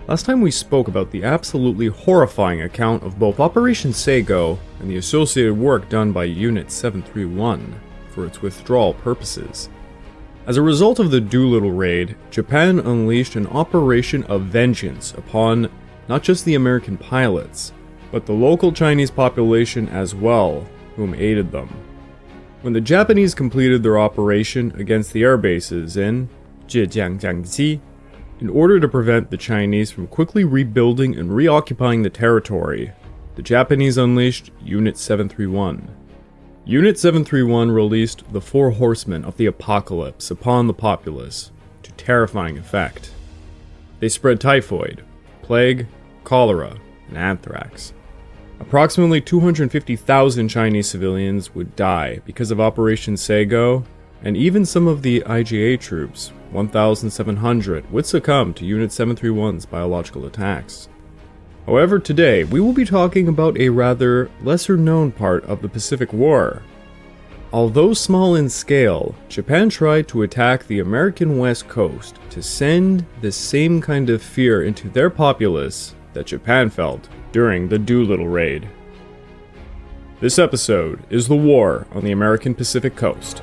Last time we spoke about the absolutely horrifying account of both Operation Seigo and the associated work done by Unit 731 for its withdrawal purposes. As a result of the Doolittle raid, Japan unleashed an operation of vengeance upon not just the American pilots, but the local Chinese population as well, whom aided them. When the Japanese completed their operation against the air bases in Zhejiang, in order to prevent the Chinese from quickly rebuilding and reoccupying the territory, the Japanese unleashed Unit 731. Unit 731 released the Four Horsemen of the Apocalypse upon the populace, to terrifying effect. They spread typhoid, plague, cholera, and anthrax. Approximately 250,000 Chinese civilians would die because of Operation Seigo, and even some of the IJA troops, 1,700, would succumb to Unit 731's biological attacks. However, today we will be talking about a rather lesser-known part of the Pacific War. Although small in scale, Japan tried to attack the American West Coast to send the same kind of fear into their populace that Japan felt during the Doolittle raid. This episode is the War on the American Pacific Coast.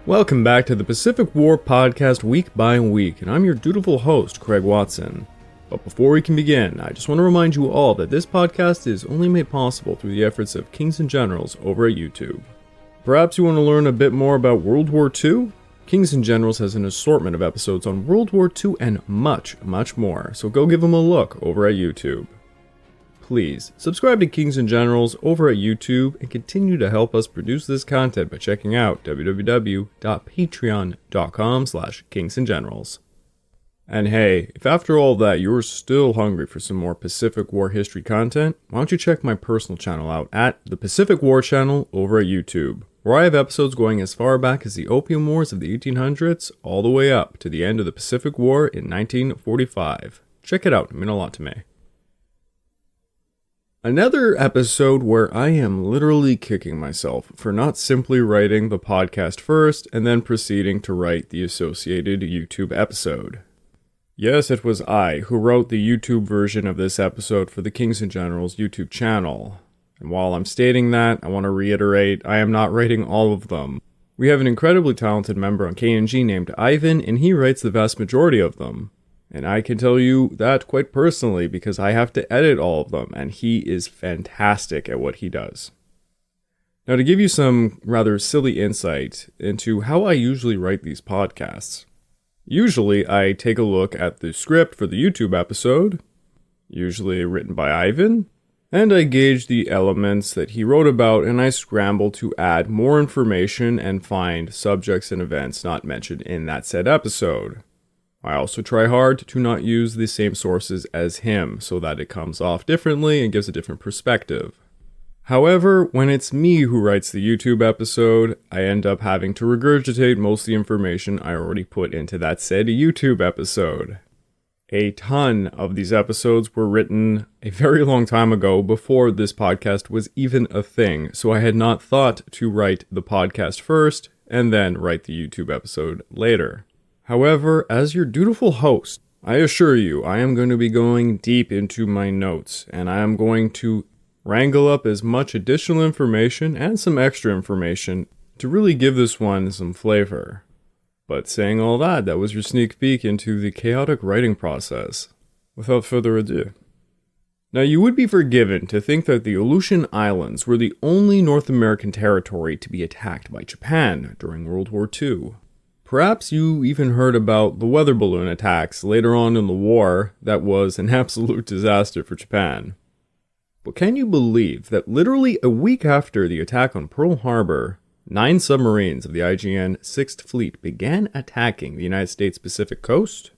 Welcome back to the Pacific War podcast week by week, and I'm your dutiful host, Craig Watson. But before we can begin, I just want to remind you all that this podcast is only made possible through the efforts of Kings and Generals over at YouTube. Perhaps you want to learn a bit more about World War II? Kings and Generals has an assortment of episodes on World War II and much, much more, so go give them a look over at YouTube. Please, subscribe to Kings and Generals over at YouTube and continue to help us produce this content by checking out www.patreon.com/kingsandgenerals. And hey, if after all that you're still hungry for some more Pacific War history content, why don't you check my personal channel out at the Pacific War Channel over at YouTube, where I have episodes going as far back as the Opium Wars of the 1800s all the way up to the end of the Pacific War in 1945. Check it out, it meant a lot to me. Another episode where I am literally kicking myself for not simply writing the podcast first and then proceeding to write the associated YouTube episode. Yes, it was I who wrote the YouTube version of this episode for the Kings and Generals YouTube channel. And while I'm stating that, I want to reiterate, I am not writing all of them. We have an incredibly talented member on KNG named Ivan, and he writes the vast majority of them. And I can tell you that quite personally because I have to edit all of them, and he is fantastic at what he does. Now, to give you some rather silly insight into how I usually write these podcasts. Usually, I take a look at the script for the YouTube episode, usually written by Ivan, and I gauge the elements that he wrote about, and I scramble to add more information and find subjects and events not mentioned in that said episode. I also try hard to not use the same sources as him so that it comes off differently and gives a different perspective. However, when it's me who writes the YouTube episode, I end up having to regurgitate most of the information I already put into that said YouTube episode. A ton of these episodes were written a very long time ago before this podcast was even a thing, so I had not thought to write the podcast first and then write the YouTube episode later. However, as your dutiful host, I assure you I am going to be going deep into my notes, and I am going to wrangle up as much additional information and some extra information to really give this one some flavor. But saying all that, that was your sneak peek into the chaotic writing process. Without further ado. Now, you would be forgiven to think that the Aleutian Islands were the only North American territory to be attacked by Japan during World War II. Perhaps you even heard about the weather balloon attacks later on in the war that was an absolute disaster for Japan. But can you believe that literally a week after the attack on Pearl Harbor, 9 submarines of the IJN 6th Fleet began attacking the United States Pacific coast?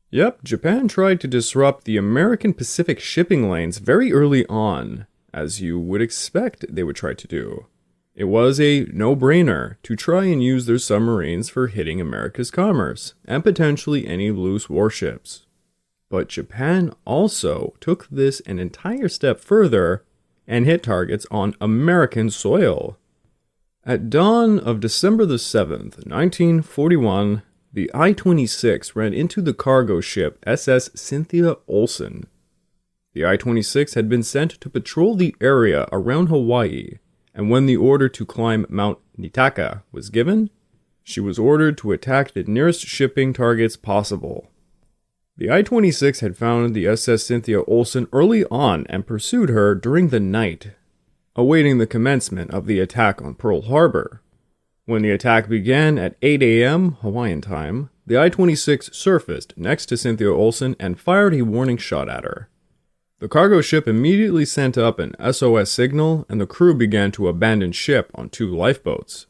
Yep, Japan tried to disrupt the American Pacific shipping lanes very early on, as you would expect they would try to do. It was a no-brainer to try and use their submarines for hitting America's commerce, and potentially any loose warships. But Japan also took this an entire step further and hit targets on American soil. At dawn of December the 7th, 1941, the I-26 ran into the cargo ship SS Cynthia Olsen. The I-26 had been sent to patrol the area around Hawaii, and when the order to climb Mount Nitaka was given, she was ordered to attack the nearest shipping targets possible. The I-26 had found the SS Cynthia Olsen early on and pursued her during the night, awaiting the commencement of the attack on Pearl Harbor. When the attack began at 8 a.m. Hawaiian time, the I-26 surfaced next to Cynthia Olsen and fired a warning shot at her. The cargo ship immediately sent up an SOS signal, and the crew began to abandon ship on 2 lifeboats.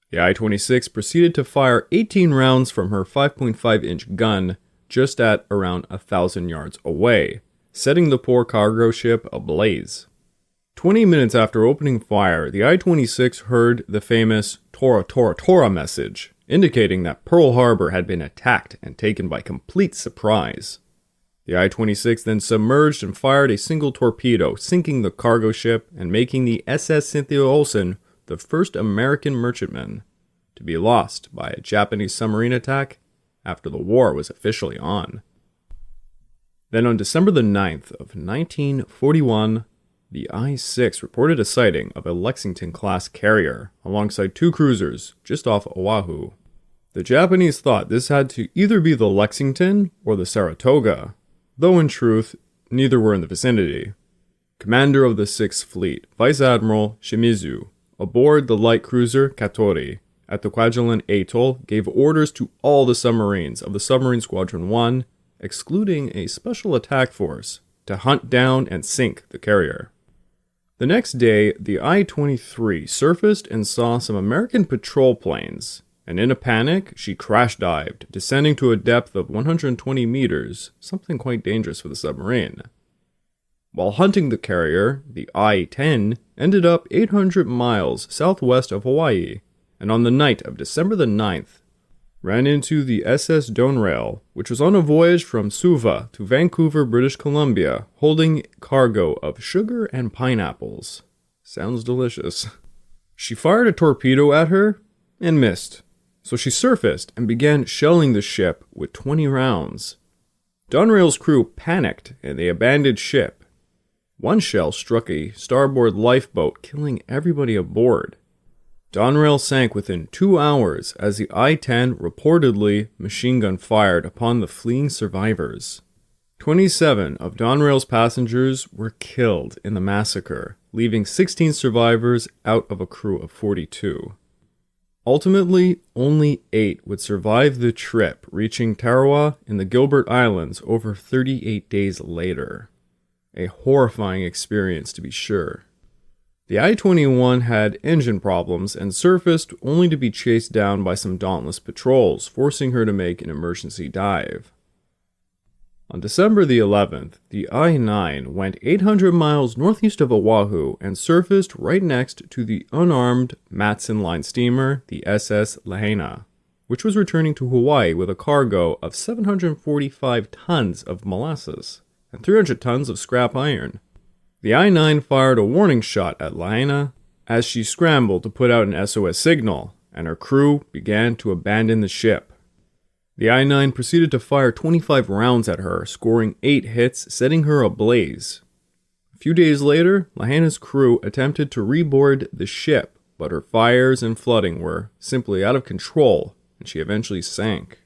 The I-26 proceeded to fire 18 rounds from her 5.5-inch gun just at around 1,000 yards away, setting the poor cargo ship ablaze. 20 minutes after opening fire, the I-26 heard the famous Tora Tora Tora message, indicating that Pearl Harbor had been attacked and taken by complete surprise. The I-26 then submerged and fired a single torpedo, sinking the cargo ship and making the SS Cynthia Olsen the first American merchantman to be lost by a Japanese submarine attack after the war was officially on. Then on December the 9th of 1941, the I-6 reported a sighting of a Lexington-class carrier alongside 2 cruisers just off Oahu. The Japanese thought this had to either be the Lexington or the Saratoga, though in truth, neither were in the vicinity. Commander of the 6th Fleet, Vice Admiral Shimizu, aboard the light cruiser Katori at the Kwajalein Atoll, gave orders to all the submarines of the Submarine Squadron 1, excluding a special attack force, to hunt down and sink the carrier. The next day, the I-23 surfaced and saw some American patrol planes, and in a panic, she crash-dived, descending to a depth of 120 meters, something quite dangerous for the submarine. While hunting the carrier, the I-10 ended up 800 miles southwest of Hawaii, and on the night of December the 9th, ran into the SS Donerail, which was on a voyage from Suva to Vancouver, British Columbia, holding cargo of sugar and pineapples. Sounds delicious. She fired a torpedo at her and missed, so she surfaced and began shelling the ship with 20 rounds. Donerail's crew panicked and they abandoned ship. One shell struck a starboard lifeboat, killing everybody aboard. Donerail sank within 2 hours as the I-10 reportedly machine gun fired upon the fleeing survivors. 27 of Donerail's passengers were killed in the massacre, leaving 16 survivors out of a crew of 42. Ultimately, only 8 would survive the trip, reaching Tarawa in the Gilbert Islands over 38 days later. A horrifying experience, to be sure. The I-21 had engine problems and surfaced only to be chased down by some dauntless patrols, forcing her to make an emergency dive. On December the 11th, the I-9 went 800 miles northeast of Oahu and surfaced right next to the unarmed Matson Line steamer, the SS Lahaina, which was returning to Hawaii with a cargo of 745 tons of molasses and 300 tons of scrap iron. The I-9 fired a warning shot at Lena as she scrambled to put out an SOS signal, and her crew began to abandon the ship. The I-9 proceeded to fire 25 rounds at her, scoring 8 hits, setting her ablaze. A few days later, Lahaina's crew attempted to reboard the ship, but her fires and flooding were simply out of control, and she eventually sank.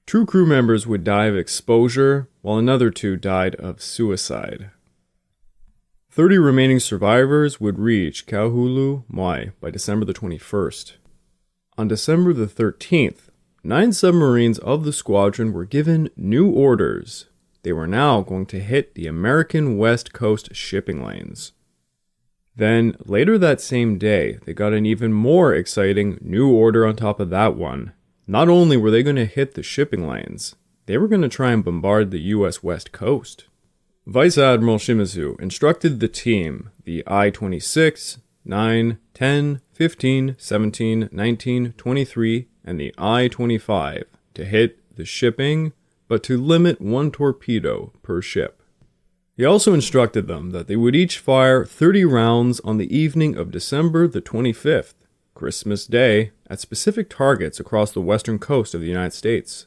2 crew members would die of exposure, while another 2 died of suicide. 30 remaining survivors would reach Kauhulu, Maui by December the 21st. On December the 13th, 9 submarines of the squadron were given new orders. They were now going to hit the American West Coast shipping lanes. Then, later that same day, they got an even more exciting new order on top of that one. Not only were they going to hit the shipping lanes, they were going to try and bombard the US West Coast. Vice Admiral Shimizu instructed the team, the I-26, 9, 10, 15, 17, 19, 23, and the I-25, to hit the shipping, but to limit 1 torpedo per ship. He also instructed them that they would each fire 30 rounds on the evening of December the 25th, Christmas Day, at specific targets across the western coast of the United States.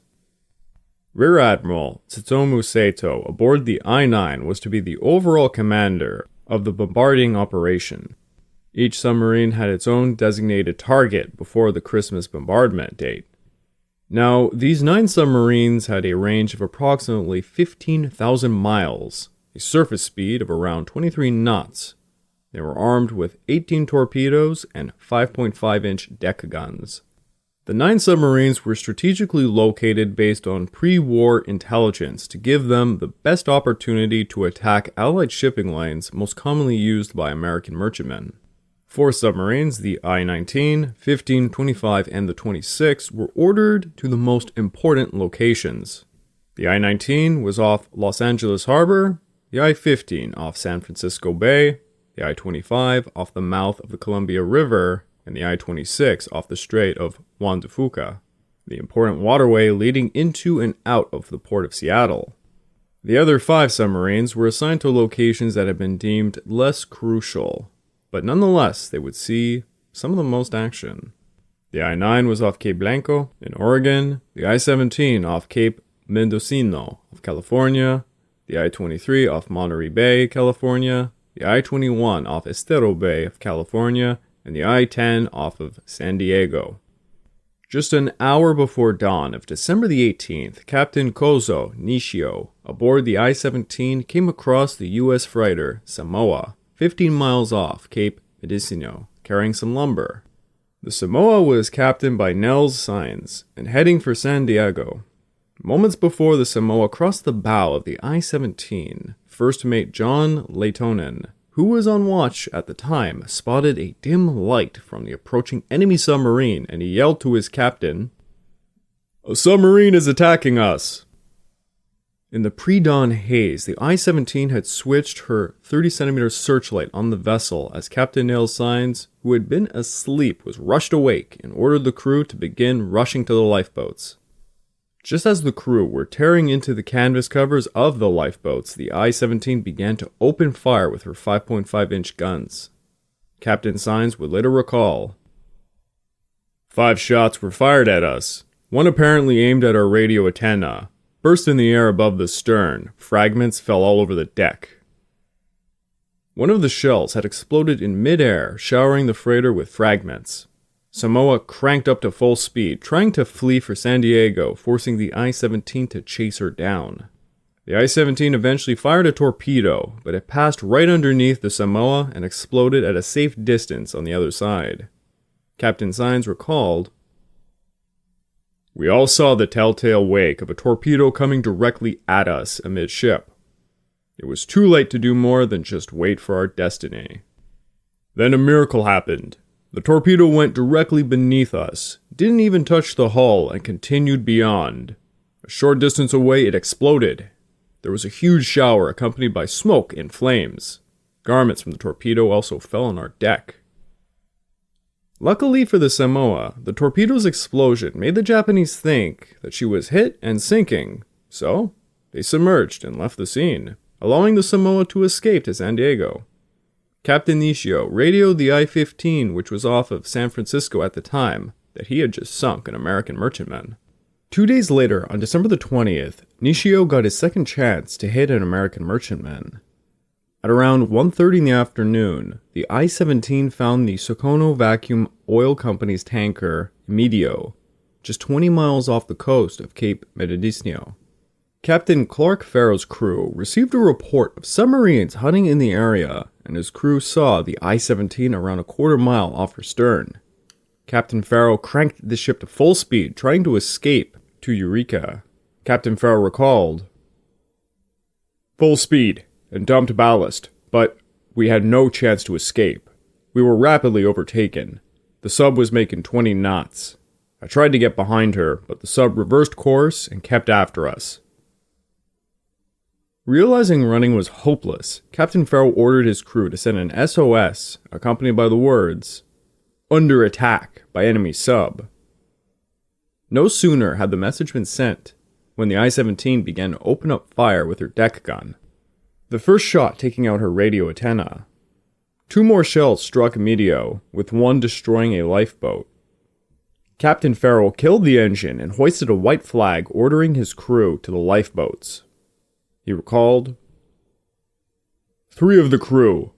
Rear Admiral Tsutomu Sato aboard the I-9 was to be the overall commander of the bombarding operation. Each submarine had its own designated target before the Christmas bombardment date. Now, these 9 submarines had a range of approximately 15,000 miles, a surface speed of around 23 knots. They were armed with 18 torpedoes and 5.5-inch deck guns. The 9 submarines were strategically located based on pre-war intelligence to give them the best opportunity to attack Allied shipping lanes most commonly used by American merchantmen. 4 submarines, the I-19, 15, 25, and the 26, were ordered to the most important locations. The I-19 was off Los Angeles Harbor, the I-15 off San Francisco Bay, the I-25 off the mouth of the Columbia River, and the I-26 off the Strait of Juan de Fuca, the important waterway leading into and out of the port of Seattle. The other 5 submarines were assigned to locations that had been deemed less crucial, but nonetheless they would see some of the most action. The I-9 was off Cape Blanco in Oregon, the I-17 off Cape Mendocino of California, the I-23 off Monterey Bay, California, the I-21 off Estero Bay of California, and the I-10 off of San Diego. Just an hour before dawn of December the 18th, Captain Kozo Nishio, aboard the I-17, came across the U.S. freighter Samoa, 15 miles off Cape Mendocino, carrying some lumber. The Samoa was captained by Nels Sainz and heading for San Diego. Moments before the Samoa crossed the bow of the I-17, First Mate John Leitonen, who was on watch at the time, spotted a dim light from the approaching enemy submarine, and he yelled to his captain, "A submarine is attacking us!" In the pre-dawn haze, the I-17 had switched her 30-centimeter searchlight on the vessel as Captain Nels Sainz, who had been asleep, was rushed awake and ordered the crew to begin rushing to the lifeboats. Just as the crew were tearing into the canvas covers of the lifeboats, the I-17 began to open fire with her 5.5-inch guns. Captain Sainz would later recall, 5 shots were fired at us. One apparently aimed at our radio antenna, burst in the air above the stern. Fragments fell all over the deck. One of the shells had exploded in mid-air, showering the freighter with fragments. Samoa cranked up to full speed, trying to flee for San Diego, forcing the I-17 to chase her down. The I-17 eventually fired a torpedo, but it passed right underneath the Samoa and exploded at a safe distance on the other side. Captain Sainz recalled, "We all saw the telltale wake of a torpedo coming directly at us amidship. It was too late to do more than just wait for our destiny. Then a miracle happened. The torpedo went directly beneath us, didn't even touch the hull, and continued beyond. A short distance away, it exploded. There was a huge shower accompanied by smoke and flames. Garments from the torpedo also fell on our deck." Luckily for the Samoa, the torpedo's explosion made the Japanese think that she was hit and sinking, so they submerged and left the scene, allowing the Samoa to escape to San Diego. Captain Nishio radioed the I-15, which was off of San Francisco at the time, that he had just sunk an American merchantman. 2 days later, on December the 20th, Nishio got his second chance to hit an American merchantman. At around 1:30 in the afternoon, the I-17 found the Socorro Vacuum Oil Company's tanker, Medio, just 20 miles off the coast of Cape Mendocino. Captain Clark Farrow's crew received a report of submarines hunting in the area, and his crew saw the I-17 around a quarter mile off her stern. Captain Farrow cranked the ship to full speed, trying to escape to Eureka. Captain Farrow recalled, "Full speed, and dumped ballast, but we had no chance to escape. We were rapidly overtaken. The sub was making 20 knots. I tried to get behind her, but the sub reversed course and kept after us." Realizing running was hopeless, Captain Farrow ordered his crew to send an SOS, accompanied by the words, "Under attack by enemy sub." No sooner had the message been sent when the I-17 began to open up fire with her deck gun. The first shot taking out her radio antenna. 2 more shells struck Medio, with one destroying a lifeboat. Captain Farrell killed the engine and hoisted a white flag ordering his crew to the lifeboats. He recalled, "3 of the crew,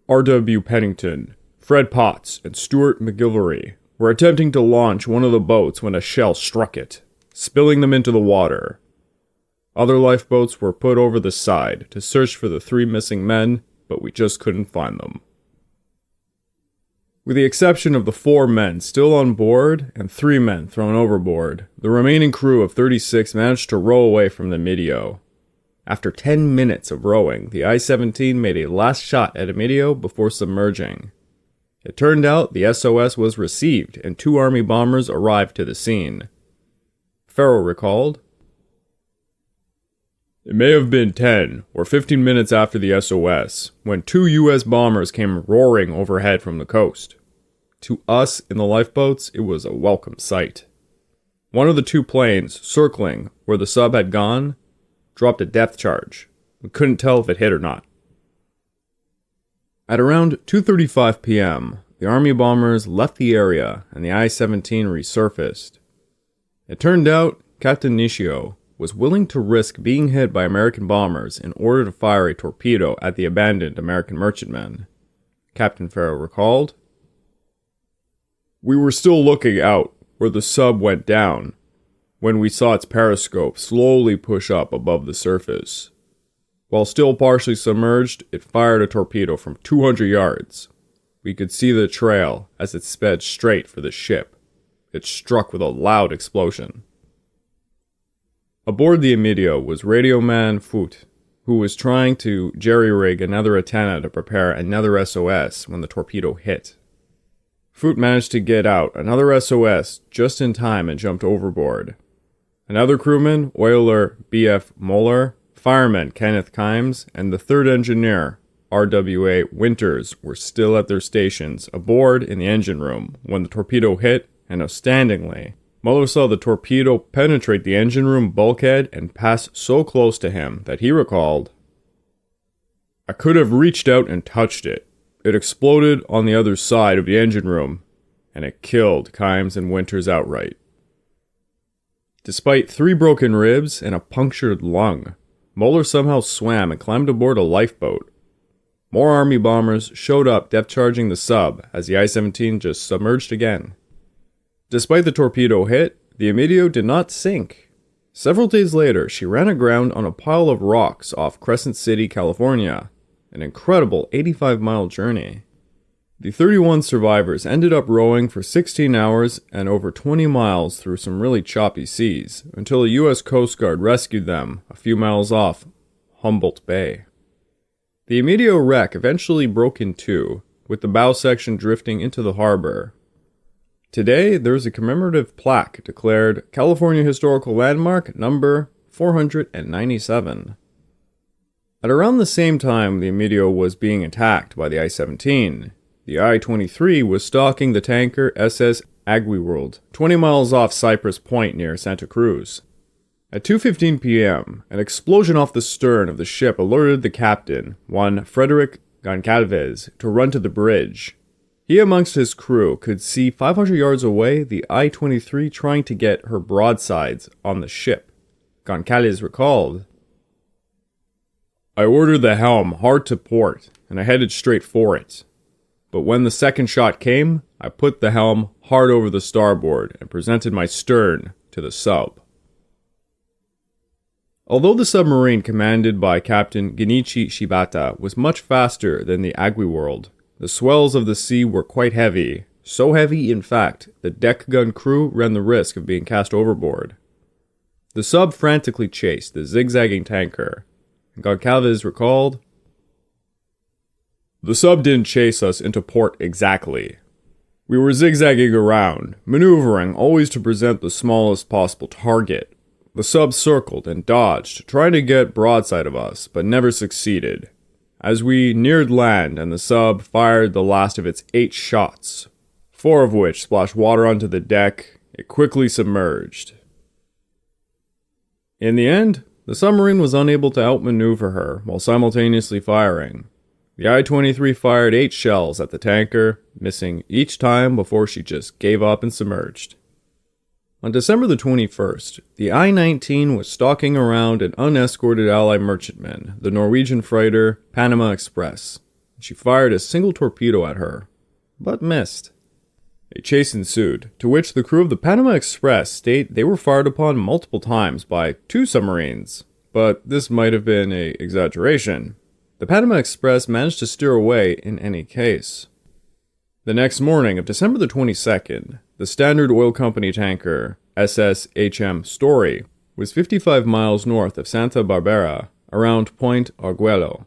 R.W. Pennington, Fred Potts, and Stuart McGilvery, were attempting to launch one of the boats when a shell struck it, spilling them into the water. Other lifeboats were put over the side to search for the 3 missing men, but we just couldn't find them." With the exception of the 4 men still on board and 3 men thrown overboard, the remaining crew of 36 managed to row away from the Medio. After 10 minutes of rowing, the I-17 made a last shot at Medio before submerging. It turned out the SOS was received and 2 Army bombers arrived to the scene. Farrell recalled, "It may have been 10 or 15 minutes after the SOS, when 2 US bombers came roaring overhead from the coast. To us in the lifeboats, it was a welcome sight. One of the 2 planes, circling where the sub had gone, dropped a depth charge. We couldn't tell if it hit or not." At around 2:35 p.m., the Army bombers left the area and the I-17 resurfaced. It turned out Captain Nishio was willing to risk being hit by American bombers in order to fire a torpedo at the abandoned American merchantman. Captain Farrell recalled, "We were still looking out where the sub went down when we saw its periscope slowly push up above the surface. While still partially submerged, it fired a torpedo from 200 yards. We could see the trail as it sped straight for the ship. It struck with a loud explosion." Aboard the Medio was radio man Foot, who was trying to jerry-rig another antenna to prepare another SOS when the torpedo hit. Foot managed to get out another SOS just in time and jumped overboard. Another crewman, oiler B.F. Moeller, fireman Kenneth Kimes, and the 3rd engineer, R.W.A. Winters, were still at their stations aboard in the engine room when the torpedo hit, and astoundingly, Mueller saw the torpedo penetrate the engine room bulkhead and pass so close to him that he recalled, "I could have reached out and touched it. It exploded on the other side of the engine room, and it killed Kimes and Winters outright." Despite 3 broken ribs and a punctured lung, Mueller somehow swam and climbed aboard a lifeboat. More Army bombers showed up depth charging the sub as the I-17 just submerged again. Despite the torpedo hit, the Medio did not sink. Several days later, she ran aground on a pile of rocks off Crescent City, California, an incredible 85-mile journey. The 31 survivors ended up rowing for 16 hours and over 20 miles through some really choppy seas, until a U.S. Coast Guard rescued them a few miles off Humboldt Bay. The Medio wreck eventually broke in 2, with the bow section drifting into the harbor. Today, there is a commemorative plaque declared California Historical Landmark number 497. At around the same time the Medio was being attacked by the I-17, the I-23 was stalking the tanker SS Agwiworld, 20 miles off Cypress Point near Santa Cruz. At 2:15 p.m., an explosion off the stern of the ship alerted the captain, one Frederick Goncalves, to run to the bridge. He amongst his crew could see 500 yards away the I-23 trying to get her broadsides on the ship. Goncalves recalled, "I ordered the helm hard to port, and I headed straight for it. But when the second shot came, I put the helm hard over the starboard and presented my stern to the sub." Although the submarine commanded by Captain Genichi Shibata was much faster than the Agwiworld, the swells of the sea were quite heavy, so heavy in fact the deck gun crew ran the risk of being cast overboard. The sub frantically chased the zigzagging tanker, and Goncalves recalled, "The sub didn't chase us into port exactly. We were zigzagging around, maneuvering always to present the smallest possible target. The sub circled and dodged, trying to get broadside of us, but never succeeded. As we neared land and the sub fired the last of its 8 shots, 4 of which splashed water onto the deck, it quickly submerged." In the end, the submarine was unable to outmaneuver her while simultaneously firing. The I-23 fired 8 shells at the tanker, missing each time before she just gave up and submerged. On December the 21st, the I-19 was stalking around an unescorted Allied merchantman, the Norwegian freighter Panama Express. She fired a single torpedo at her, but missed. A chase ensued, to which the crew of the Panama Express state they were fired upon multiple times by 2 submarines, but this might have been an exaggeration. The Panama Express managed to steer away in any case. The next morning of December the 22nd, the Standard Oil Company tanker SSHM Story was 55 miles north of Santa Barbara, around Point Arguello.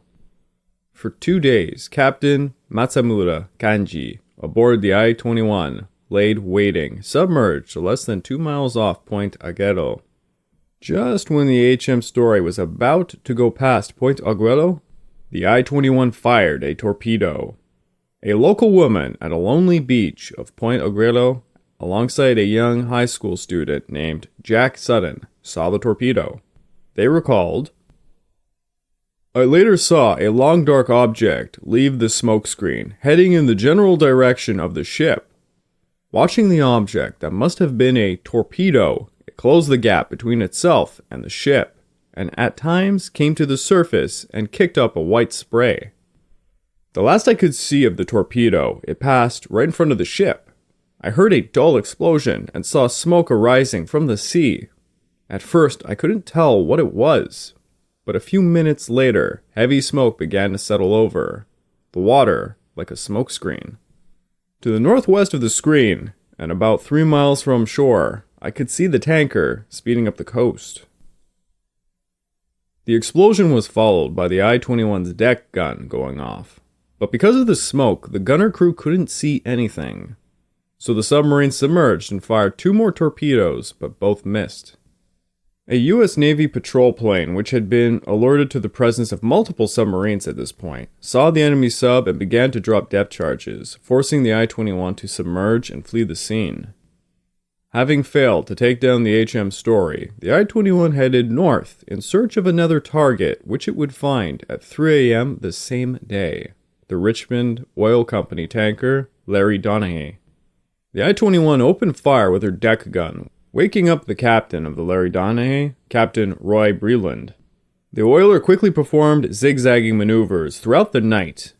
For 2 days, Captain Matsamura Kanji, aboard the I-21, laid waiting, submerged less than 2 miles off Point Arguello. Just when the HM Story was about to go past Point Arguello, the I-21 fired a torpedo. A local woman at a lonely beach of Point Arguello, alongside a young high school student named Jack Sutton, saw the torpedo. They recalled, "I later saw a long dark object leave the smokescreen, heading in the general direction of the ship. Watching the object that must have been a torpedo, it closed the gap between itself and the ship, and at times came to the surface and kicked up a white spray. The last I could see of the torpedo, it passed right in front of the ship. I heard a dull explosion and saw smoke arising from the sea. At first, I couldn't tell what it was, but a few minutes later, heavy smoke began to settle over the water like a smokescreen. To the northwest of the screen, and about 3 miles from shore, I could see the tanker speeding up the coast." The explosion was followed by the I-21's deck gun going off, but because of the smoke, the gunner crew couldn't see anything. So the submarine submerged and fired 2 more torpedoes, but both missed. A U.S. Navy patrol plane, which had been alerted to the presence of multiple submarines at this point, saw the enemy sub and began to drop depth charges, forcing the I-21 to submerge and flee the scene. Having failed to take down the HM Story, the I-21 headed north in search of another target, which it would find at 3 a.m. the same day, the Richmond Oil Company tanker Larry Donaghy. The I-21 opened fire with her deck gun, waking up the captain of the Larry Donaghy, Captain Roy Breland. The oiler quickly performed zigzagging maneuvers throughout the night.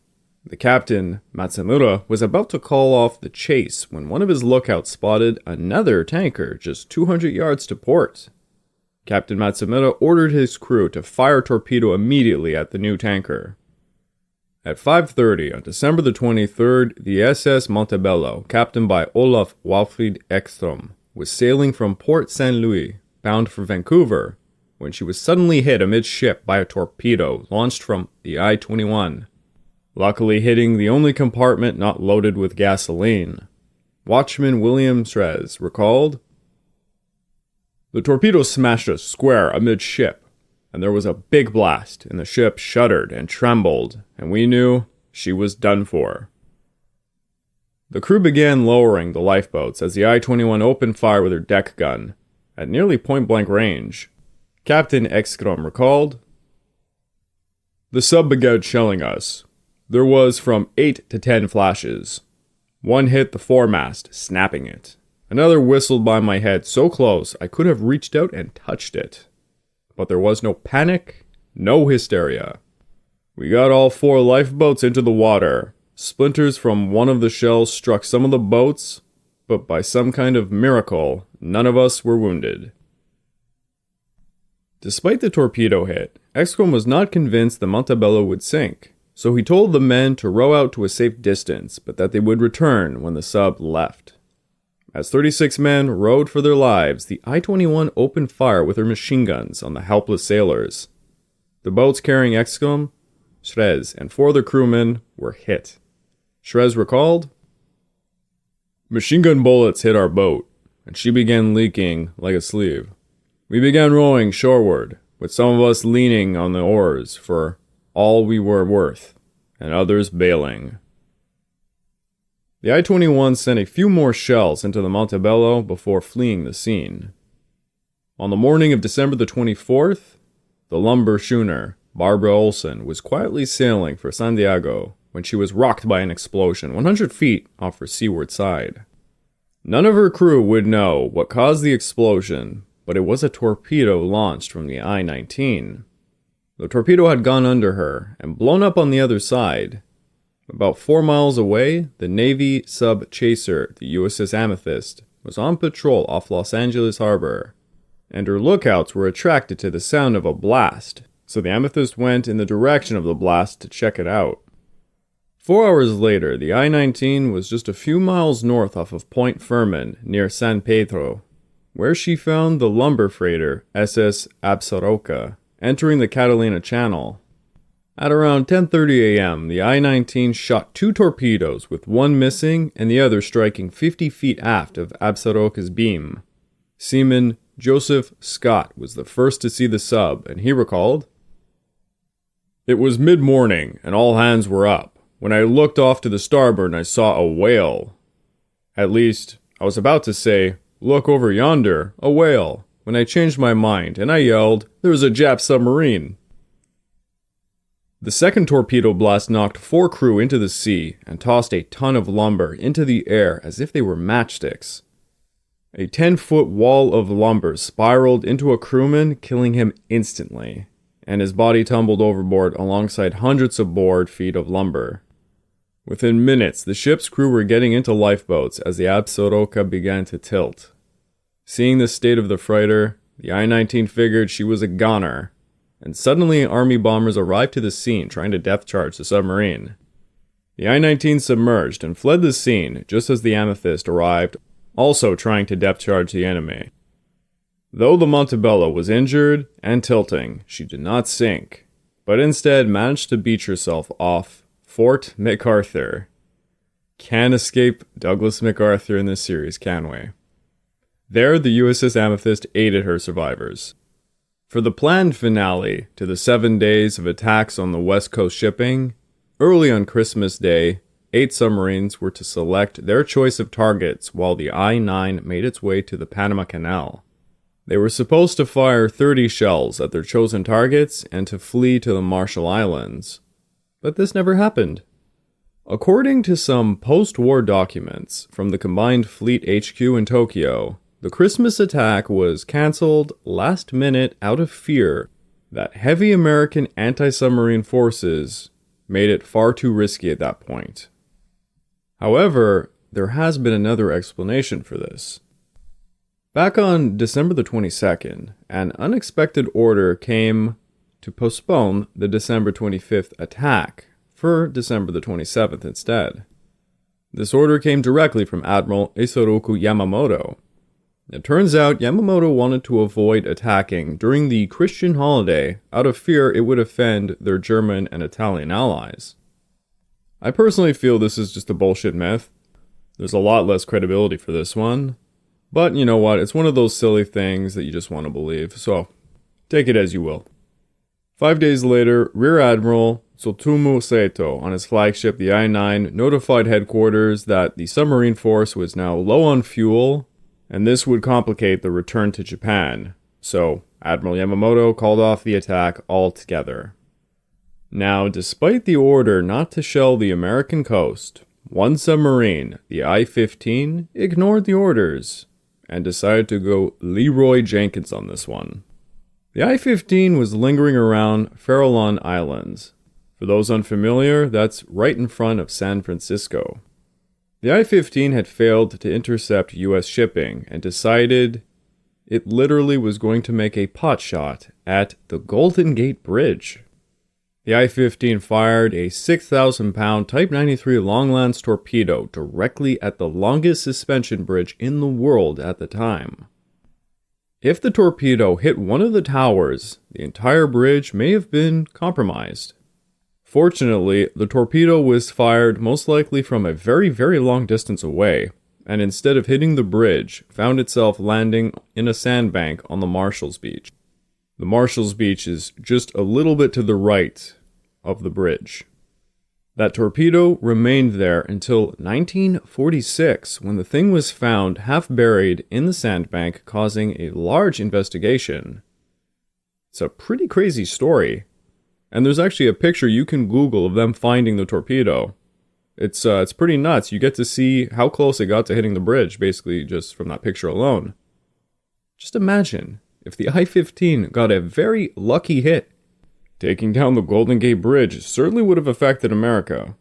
The captain, Matsamura, was about to call off the chase when one of his lookouts spotted another tanker just 200 yards to port. Captain Matsamura ordered his crew to fire a torpedo immediately at the new tanker. At 5:30 on December the 23rd, the SS Montebello, captained by Olaf Walfrid Ekstrom, was sailing from Port St. Louis, bound for Vancouver, when she was suddenly hit amidship by a torpedo launched from the I-21, luckily hitting the only compartment not loaded with gasoline. Watchman William Shrez recalled, "The torpedo smashed us square amidship, and there was a big blast, and the ship shuddered and trembled, and we knew she was done for." The crew began lowering the lifeboats as the I-21 opened fire with her deck gun, at nearly point-blank range. Captain Ekstrom recalled, "The sub began shelling us. There was from 8 to 10 flashes. One hit the foremast, snapping it. Another whistled by my head so close I could have reached out and touched it. But there was no panic, no hysteria. We got all 4 lifeboats into the water. Splinters from one of the shells struck some of the boats, but by some kind of miracle, none of us were wounded." Despite the torpedo hit, Ekstrom was not convinced the Montebello would sink, so he told the men to row out to a safe distance, but that they would return when the sub left. As 36 men rowed for their lives, the I-21 opened fire with her machine guns on the helpless sailors. The boats carrying Ekstrom, Shrez, and 4 other crewmen were hit. Shrez recalled, "Machine gun bullets hit our boat, and she began leaking like a sleeve. We began rowing shoreward, with some of us leaning on the oars for all we were worth, and others bailing." The I-21 sent a few more shells into the Montebello before fleeing the scene. On the morning of December the 24th, the lumber schooner Barbara Olsen was quietly sailing for San Diego when she was rocked by an explosion 100 feet off her seaward side. None of her crew would know what caused the explosion, but it was a torpedo launched from the I-19. The torpedo had gone under her and blown up on the other side. About 4 miles away, the Navy sub-chaser, the USS Amethyst, was on patrol off Los Angeles Harbor, and her lookouts were attracted to the sound of a blast, so the Amethyst went in the direction of the blast to check it out. 4 hours later, the I-19 was just a few miles north off of Point Fermin near San Pedro, where she found the lumber freighter SS Absaroka entering the Catalina Channel. At around 10:30 a.m., the I-19 shot 2 torpedoes, with one missing and the other striking 50 feet aft of Absaroka's beam. Seaman Joseph Scott was the first to see the sub, and he recalled, "It was mid-morning, and all hands were up. When I looked off to the starboard, I saw a whale. At least, I was about to say, 'Look over yonder, a whale,' when I changed my mind, and I yelled, 'There's a Jap submarine!'" The second torpedo blast knocked 4 crew into the sea and tossed a ton of lumber into the air as if they were matchsticks. A 10-foot wall of lumber spiraled into a crewman, killing him instantly, and his body tumbled overboard alongside hundreds of board feet of lumber. Within minutes, the ship's crew were getting into lifeboats as the Absaroka began to tilt. Seeing the state of the freighter, the I-19 figured she was a goner, and suddenly Army bombers arrived to the scene trying to depth charge the submarine. The I-19 submerged and fled the scene just as the Amethyst arrived, also trying to depth charge the enemy. Though the Montebello was injured and tilting, she did not sink, but instead managed to beach herself off Fort MacArthur. Can't escape Douglas MacArthur in this series, can we? There, the USS Amethyst aided her survivors. For the planned finale to the 7 days of attacks on the West Coast shipping, early on Christmas Day, 8 submarines were to select their choice of targets while the I-9 made its way to the Panama Canal. They were supposed to fire 30 shells at their chosen targets and to flee to the Marshall Islands. But this never happened. According to some post-war documents from the Combined Fleet HQ in Tokyo, the Christmas attack was cancelled last minute out of fear that heavy American anti-submarine forces made it far too risky at that point. However, there has been another explanation for this. Back on December the 22nd, an unexpected order came to postpone the December 25th attack for December the 27th instead. This order came directly from Admiral Isoroku Yamamoto. It turns out Yamamoto wanted to avoid attacking during the Christian holiday out of fear it would offend their German and Italian allies. I personally feel this is just a bullshit myth. There's a lot less credibility for this one. But you know what, it's one of those silly things that you just want to believe, so take it as you will. 5 days later, Rear Admiral Tsutomu Saito on his flagship the I-9 notified headquarters that the submarine force was now low on fuel, and this would complicate the return to Japan, so Admiral Yamamoto called off the attack altogether. Now, despite the order not to shell the American coast, one submarine, the I-15, ignored the orders and decided to go Leroy Jenkins on this one. The I-15 was lingering around Farallon Islands. For those unfamiliar, that's right in front of San Francisco. The I-15 had failed to intercept U.S. shipping and decided it literally was going to make a potshot at the Golden Gate Bridge. The I-15 fired a 6,000-pound Type 93 Longlands torpedo directly at the longest suspension bridge in the world at the time. If the torpedo hit one of the towers, the entire bridge may have been compromised. Fortunately, the torpedo was fired most likely from a very, very long distance away, and instead of hitting the bridge, found itself landing in a sandbank on the Marshall's Beach. The Marshall's Beach is just a little bit to the right of the bridge. That torpedo remained there until 1946, when the thing was found half buried in the sandbank, causing a large investigation. It's a pretty crazy story. And there's actually a picture you can Google of them finding the torpedo. It's pretty nuts. You get to see how close it got to hitting the bridge, basically just from that picture alone. Just imagine if the I-15 got a very lucky hit. Taking down the Golden Gate Bridge certainly would have affected America.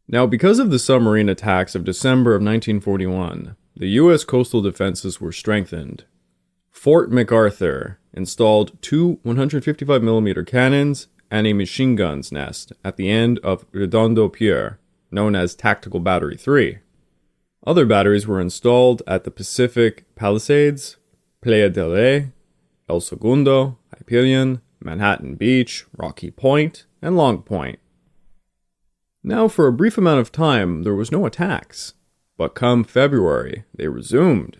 Now, because of the submarine attacks of December of 1941, the U.S. coastal defenses were strengthened. Fort MacArthur installed two 155mm cannons and a machine gun's nest at the end of Redondo Pier, known as Tactical Battery 3. Other batteries were installed at the Pacific Palisades, Playa del Rey, El Segundo, Hyperion, Manhattan Beach, Rocky Point, and Long Point. Now, for a brief amount of time, there was no attacks, but come February, they resumed.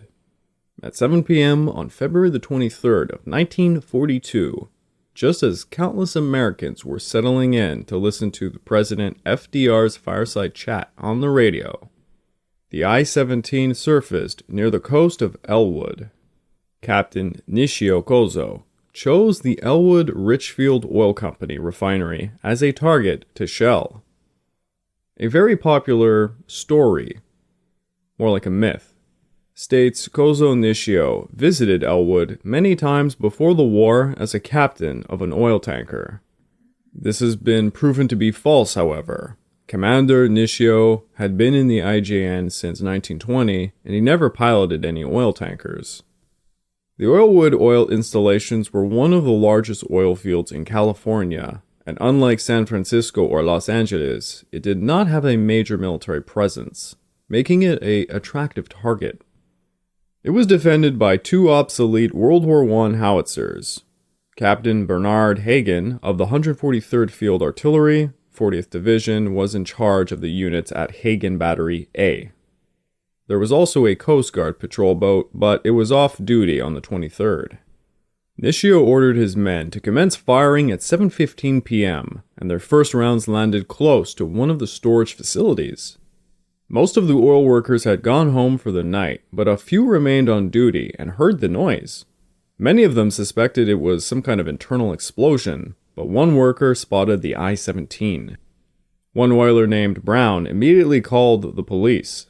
At 7 p.m. on February the 23rd of 1942, just as countless Americans were settling in to listen to the President FDR's fireside chat on the radio, the I-17 surfaced near the coast of Elwood. Captain Nishio Kozo chose the Elwood Richfield Oil Company refinery as a target to shell. A very popular story, more like a myth, states Kozo Nishio visited Elwood many times before the war as a captain of an oil tanker. This has been proven to be false, however. Commander Nishio had been in the IJN since 1920, and he never piloted any oil tankers. The Elwood oil installations were one of the largest oil fields in California, and unlike San Francisco or Los Angeles, it did not have a major military presence, making it an attractive target. It was defended by two obsolete World War I howitzers. Captain Bernard Hagen of the 143rd Field Artillery, 40th Division, was in charge of the units at Hagen Battery A. There was also a Coast Guard patrol boat, but it was off duty on the 23rd. Nishio ordered his men to commence firing at 7:15 p.m., and their first rounds landed close to one of the storage facilities. Most of the oil workers had gone home for the night, but a few remained on duty and heard the noise. Many of them suspected it was some kind of internal explosion, but one worker spotted the I-17. One oiler named Brown immediately called the police.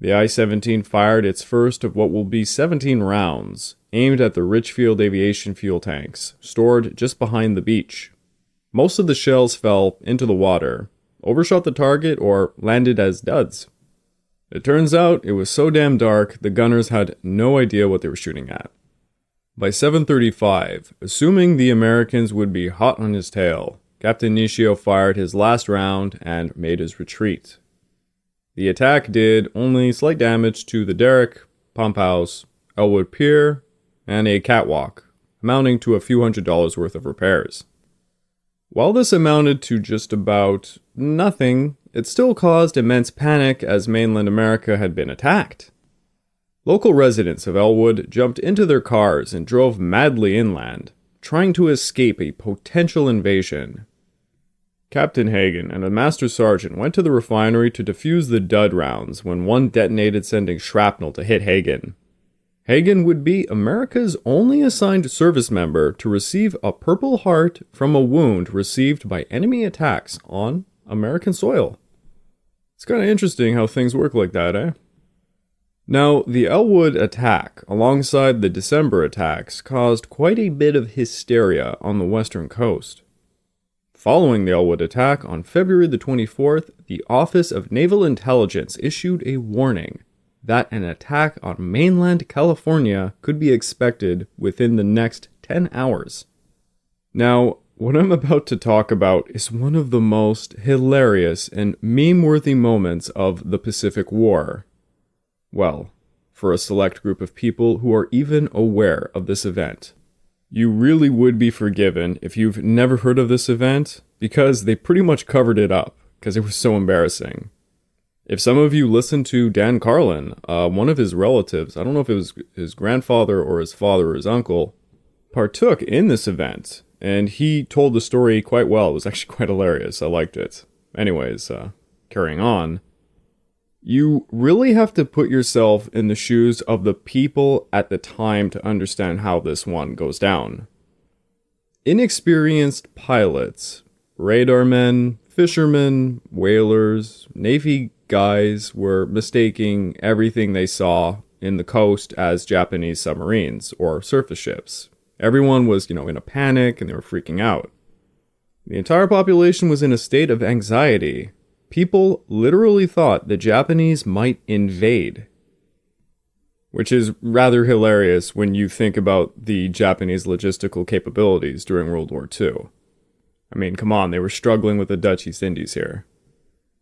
The I-17 fired its first of what will be 17 rounds, aimed at the Richfield aviation fuel tanks, stored just behind the beach. Most of the shells fell into the water, overshot the target, or landed as duds. It turns out it was so damn dark, the gunners had no idea what they were shooting at. By 7:35, assuming the Americans would be hot on his tail, Captain Nishio fired his last round and made his retreat. The attack did only slight damage to the derrick, pump house, Elwood Pier, and a catwalk, amounting to a few $100s worth of repairs. While this amounted to just about nothing, it still caused immense panic as mainland America had been attacked. Local residents of Elwood jumped into their cars and drove madly inland, trying to escape a potential invasion. Captain Hagen and a master sergeant went to the refinery to defuse the dud rounds when one detonated, sending shrapnel to hit Hagen. Hagen would be America's only assigned service member to receive a Purple Heart from a wound received by enemy attacks on American soil. It's kind of interesting how things work like that, eh? Now, the Elwood attack, alongside the December attacks, caused quite a bit of hysteria on the western coast. Following the Elwood attack on February the 24th, the Office of Naval Intelligence issued a warning that an attack on mainland California could be expected within the next 10 hours. Now, what I'm about to talk about is one of the most hilarious and meme-worthy moments of the Pacific War. Well, for a select group of people who are even aware of this event. You really would be forgiven if you've never heard of this event, because they pretty much covered it up, because it was so embarrassing. If some of you listened to Dan Carlin, one of his relatives, I don't know if it was his grandfather or his father or his uncle, partook in this event, and he told the story quite well. It was actually quite hilarious. I liked it. anyways, carrying on. You really have to put yourself in the shoes of the people at the time to understand how this one goes down. Inexperienced pilots, radarmen, fishermen, whalers, Navy guys were mistaking everything they saw in the coast as Japanese submarines or surface ships. Everyone was, in a panic and they were freaking out. The entire population was in a state of anxiety. People literally thought the Japanese might invade. Which is rather hilarious when you think about the Japanese logistical capabilities during World War II. I mean, come on, they were struggling with the Dutch East Indies here.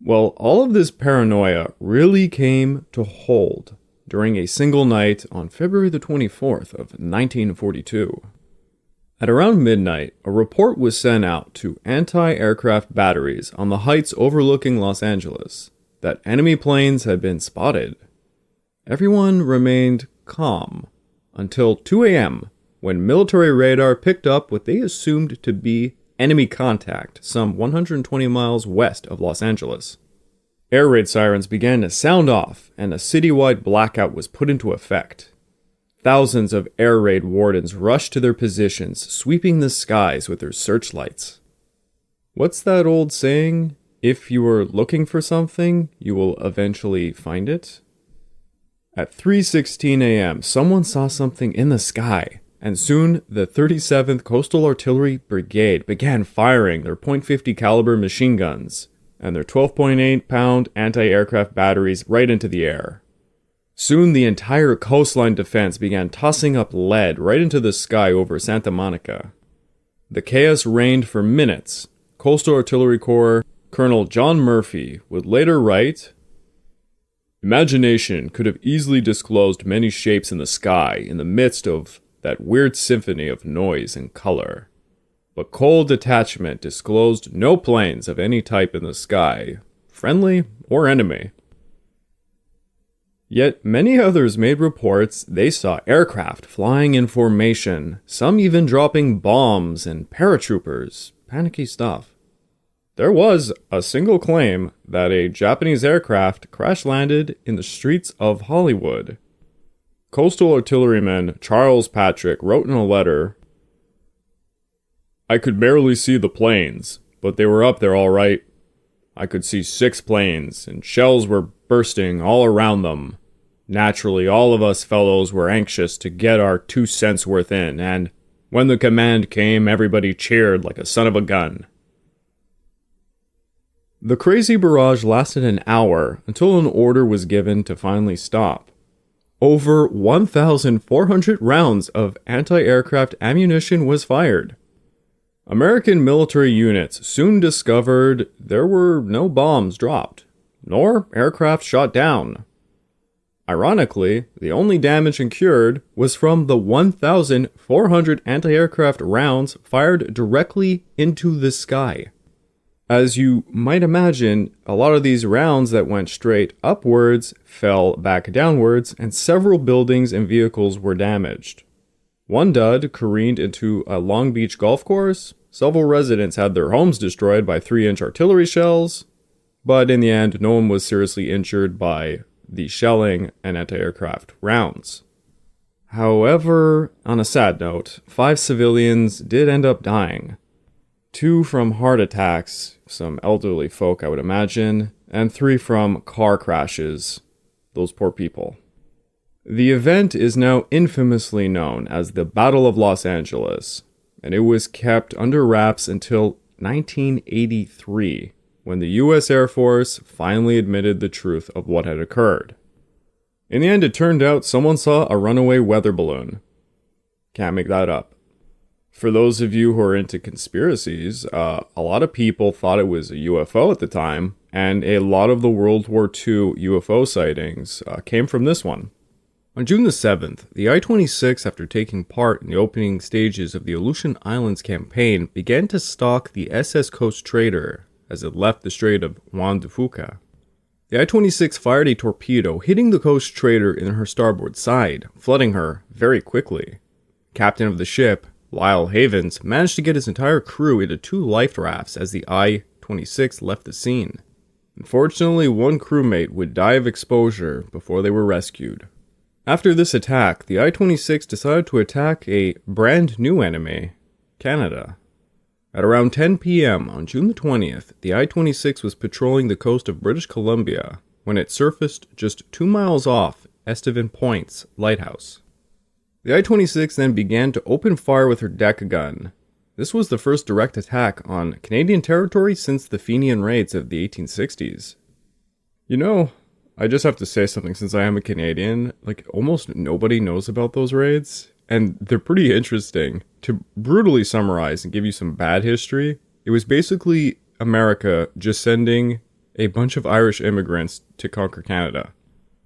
Well, all of this paranoia really came to hold during a single night on February the 24th of 1942. At around midnight, a report was sent out to anti-aircraft batteries on the heights overlooking Los Angeles that enemy planes had been spotted. Everyone remained calm until 2 a.m. when military radar picked up what they assumed to be enemy contact some 120 miles west of Los Angeles. Air raid sirens began to sound off and a citywide blackout was put into effect. Thousands of air raid wardens rushed to their positions, sweeping the skies with their searchlights. What's that old saying? If you are looking for something, you will eventually find it? At 3:16 a.m., someone saw something in the sky, and soon the 37th Coastal Artillery Brigade began firing their .50 caliber machine guns and their 12.8-pound anti-aircraft batteries right into the air. Soon the entire coastline defense began tossing up lead right into the sky over Santa Monica. The chaos reigned for minutes. Coastal Artillery Corps Colonel John Murphy would later write, "Imagination could have easily disclosed many shapes in the sky in the midst of that weird symphony of noise and color. But cold detachment disclosed no planes of any type in the sky, friendly or enemy." Yet many others made reports they saw aircraft flying in formation, some even dropping bombs and paratroopers. Panicky stuff. There was a single claim that a Japanese aircraft crash-landed in the streets of Hollywood. Coastal Artilleryman Charles Patrick wrote in a letter, "I could barely see the planes, but they were up there all right. I could see 6 planes, and shells were bursting all around them. Naturally, all of us fellows were anxious to get our 2 cents worth in, and when the command came, everybody cheered like a son of a gun." The crazy barrage lasted an hour until an order was given to finally stop. Over 1,400 rounds of anti-aircraft ammunition was fired. American military units soon discovered there were no bombs dropped, nor aircraft shot down. Ironically, the only damage incurred was from the 1,400 anti-aircraft rounds fired directly into the sky. As you might imagine, a lot of these rounds that went straight upwards fell back downwards, and several buildings and vehicles were damaged. One dud careened into a Long Beach golf course. Several residents had their homes destroyed by 3-inch artillery shells, but in the end, no one was seriously injured by the shelling and anti-aircraft rounds. However, on a sad note, 5 civilians did end up dying. 2 from heart attacks, some elderly folk I would imagine, and 3 from car crashes. Those poor people. The event is now infamously known as the Battle of Los Angeles, and it was kept under wraps until 1983, when the U.S. Air Force finally admitted the truth of what had occurred. In the end, it turned out someone saw a runaway weather balloon. Can't make that up. For those of you who are into conspiracies, a lot of people thought it was a UFO at the time, and a lot of the World War II UFO sightings came from this one. On June the 7th, the I-26, after taking part in the opening stages of the Aleutian Islands campaign, began to stalk the SS Coast Trader as it left the Strait of Juan de Fuca. The I-26 fired a torpedo, hitting the Coast Trader in her starboard side, flooding her very quickly. Captain of the ship, Lyle Havens, managed to get his entire crew into 2 life rafts as the I-26 left the scene. Unfortunately, one crewmate would die of exposure before they were rescued. After this attack, the I-26 decided to attack a brand new enemy, Canada. At around 10 p.m. on June the 20th, the I-26 was patrolling the coast of British Columbia when it surfaced just 2 miles off Estevan Point's lighthouse. The I-26 then began to open fire with her deck gun. This was the first direct attack on Canadian territory since the Fenian raids of the 1860s. You know, I just have to say something since I am a Canadian, almost nobody knows about those raids, and they're pretty interesting. To brutally summarize and give you some bad history, it was basically America just sending a bunch of Irish immigrants to conquer Canada.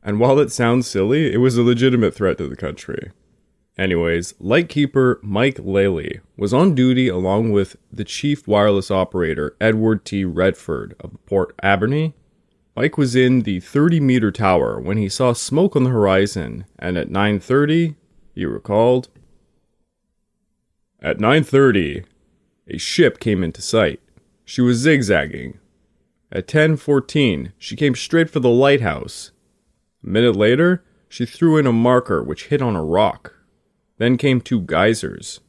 And while it sounds silly, it was a legitimate threat to the country. Anyways, Lightkeeper Mike Lally was on duty along with the chief wireless operator Edward T. Redford of Port Alberni. Mike was in the 30-meter tower when he saw smoke on the horizon, and at 9:30, he recalled, "At 9:30, a ship came into sight. She was zigzagging. At 10:14, she came straight for the lighthouse. A minute later, she threw in a marker which hit on a rock. Then came 2 geysers.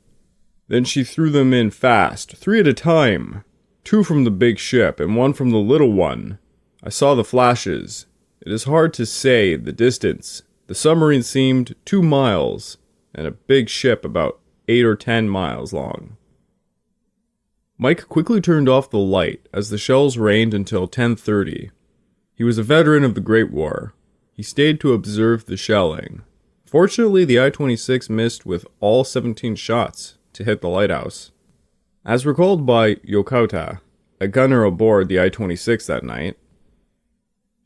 Then she threw them in fast, 3 at a time. 2 from the big ship and 1 from the little one. I saw the flashes. It is hard to say the distance. The submarine seemed 2 miles, and a big ship about 8 or 10 miles long." Mike quickly turned off the light as the shells rained until 10:30. He was a veteran of the Great War. He stayed to observe the shelling. Fortunately, the I-26 missed with all 17 shots to hit the lighthouse. As recalled by Yokota, a gunner aboard the I-26 that night,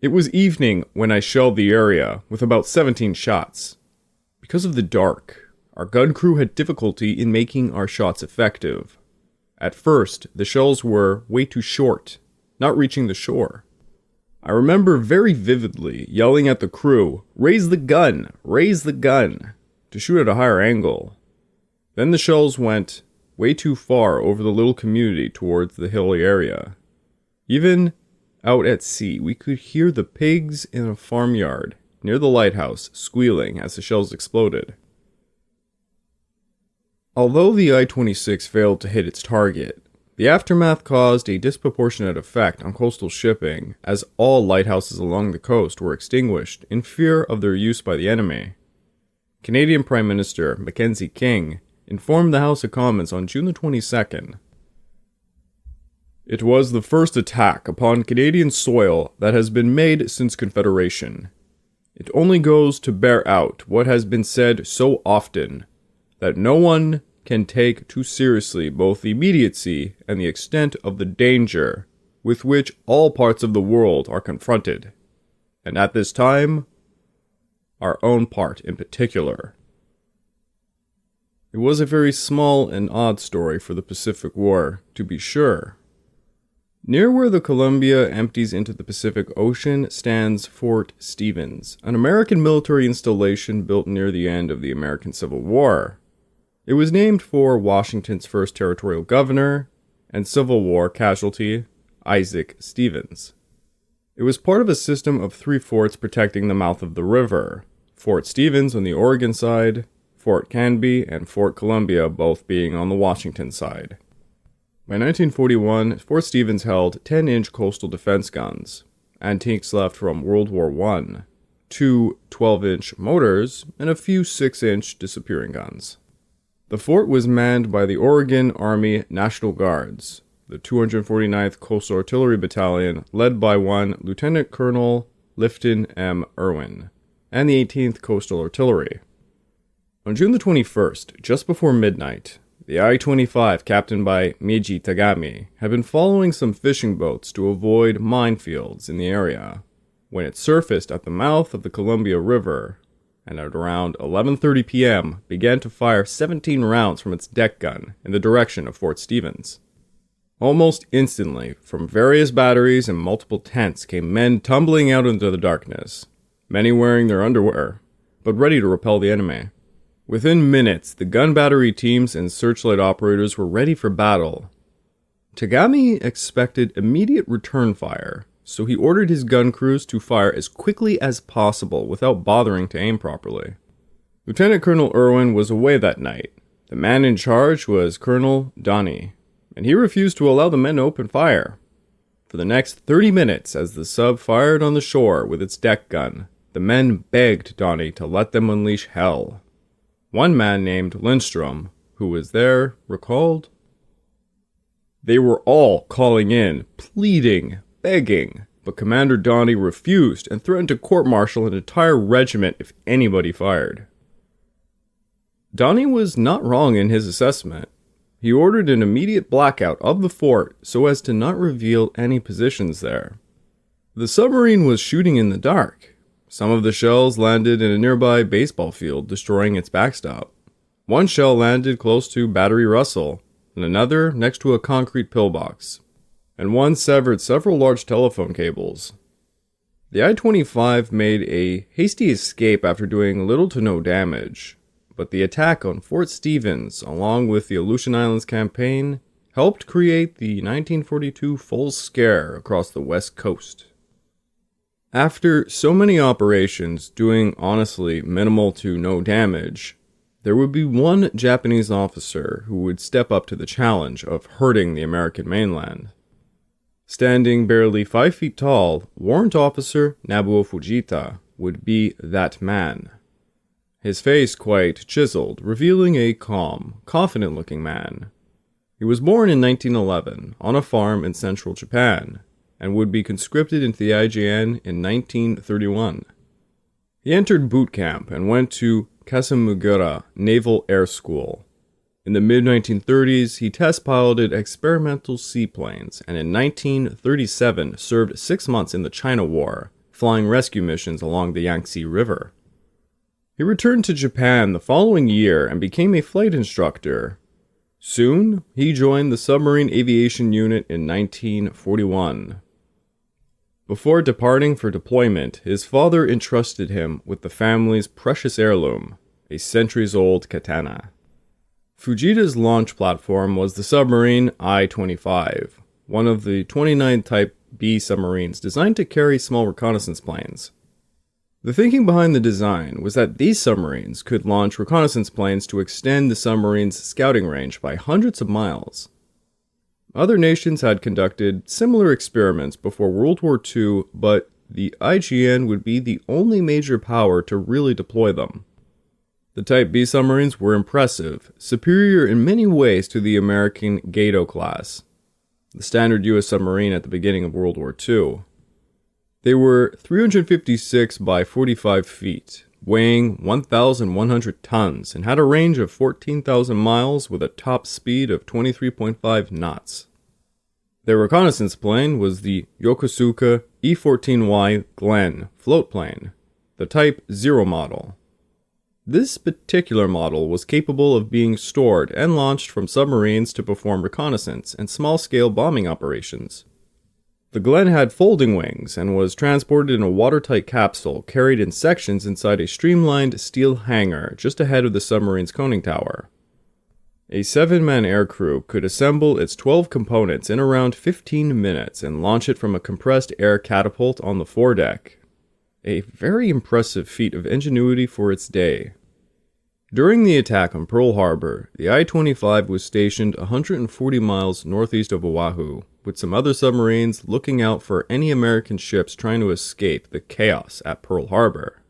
"It was evening when I shelled the area with about 17 shots. Because of the dark, our gun crew had difficulty in making our shots effective. At first, the shells were way too short, not reaching the shore. I remember very vividly yelling at the crew, 'Raise the gun! Raise the gun!' to shoot at a higher angle. Then the shells went way too far over the little community towards the hilly area. Even out at sea, we could hear the pigs in a farmyard near the lighthouse squealing as the shells exploded." Although the I-26 failed to hit its target, the aftermath caused a disproportionate effect on coastal shipping, as all lighthouses along the coast were extinguished in fear of their use by the enemy. Canadian Prime Minister Mackenzie King informed the House of Commons on June the 22nd, "It was the first attack upon Canadian soil that has been made since Confederation. It only goes to bear out what has been said so often, that no one can take too seriously both the immediacy and the extent of the danger with which all parts of the world are confronted, and at this time, our own part in particular." It was a very small and odd story for the Pacific War, to be sure. Near where the Columbia empties into the Pacific Ocean stands Fort Stevens, an American military installation built near the end of the American Civil War. It was named for Washington's first territorial governor and Civil War casualty, Isaac Stevens. It was part of a system of 3 forts protecting the mouth of the river, Fort Stevens on the Oregon side, Fort Canby, and Fort Columbia both being on the Washington side. By 1941, Fort Stevens held 10-inch coastal defense guns, antiques left from World War I, 2 12-inch mortars, and a few 6-inch disappearing guns. The fort was manned by the Oregon Army National Guards, the 249th Coastal Artillery Battalion led by one Lieutenant Colonel Lifton M. Irwin, and the 18th Coastal Artillery. On June the 21st, just before midnight, the I-25, captained by Meiji Tagami, had been following some fishing boats to avoid minefields in the area, when it surfaced at the mouth of the Columbia River, and at around 11:30 p.m. began to fire 17 rounds from its deck gun in the direction of Fort Stevens. Almost instantly, from various batteries and multiple tents came men tumbling out into the darkness, many wearing their underwear, but ready to repel the enemy. Within minutes, the gun battery teams and searchlight operators were ready for battle. Tagami expected immediate return fire, so he ordered his gun crews to fire as quickly as possible without bothering to aim properly. Lieutenant Colonel Irwin was away that night. The man in charge was Colonel Donnie, and he refused to allow the men to open fire. For the next 30 minutes, as the sub fired on the shore with its deck gun, the men begged Donnie to let them unleash hell. One man named Lindstrom, who was there, recalled, "They were all calling in, pleading, begging, but Commander Donnie refused and threatened to court-martial an entire regiment if anybody fired." Donnie was not wrong in his assessment. He ordered an immediate blackout of the fort so as to not reveal any positions there. The submarine was shooting in the dark. Some of the shells landed in a nearby baseball field, destroying its backstop. One shell landed close to Battery Russell, and another next to a concrete pillbox, and one severed several large telephone cables. The I-25 made a hasty escape after doing little to no damage, but the attack on Fort Stevens, along with the Aleutian Islands campaign, helped create the 1942 Falls Scare across the west coast. After so many operations doing honestly minimal to no damage, there would be one Japanese officer who would step up to the challenge of hurting the American mainland. Standing barely 5 feet tall, Warrant Officer Nabuo Fujita would be that man. His face quite chiseled, revealing a calm, confident-looking man. He was born in 1911 on a farm in central Japan, and would be conscripted into the IJN in 1931. He entered boot camp and went to Kasumugura Naval Air School. In the mid-1930s, he test-piloted experimental seaplanes, and in 1937 served 6 months in the China War, flying rescue missions along the Yangtze River. He returned to Japan the following year and became a flight instructor. Soon, he joined the Submarine Aviation Unit in 1941. Before departing for deployment, his father entrusted him with the family's precious heirloom, a centuries-old katana. Fujita's launch platform was the submarine I-25, one of the 29 Type B submarines designed to carry small reconnaissance planes. The thinking behind the design was that these submarines could launch reconnaissance planes to extend the submarine's scouting range by hundreds of miles. Other nations had conducted similar experiments before World War II, but the IJN would be the only major power to really deploy them. The Type B submarines were impressive, superior in many ways to the American Gato class, the standard U.S. submarine at the beginning of World War II. They were 356 by 45 feet, weighing 1,100 tons, and had a range of 14,000 miles with a top speed of 23.5 knots. Their reconnaissance plane was the Yokosuka E-14Y Glenn floatplane, the Type 0 model. This particular model was capable of being stored and launched from submarines to perform reconnaissance and small-scale bombing operations. The Glenn had folding wings and was transported in a watertight capsule carried in sections inside a streamlined steel hangar just ahead of the submarine's conning tower. A 7-man aircrew could assemble its 12 components in around 15 minutes and launch it from a compressed air catapult on the foredeck. A very impressive feat of ingenuity for its day. During the attack on Pearl Harbor, the I-25 was stationed 140 miles northeast of Oahu, with some other submarines looking out for any American ships trying to escape the chaos at Pearl Harbor.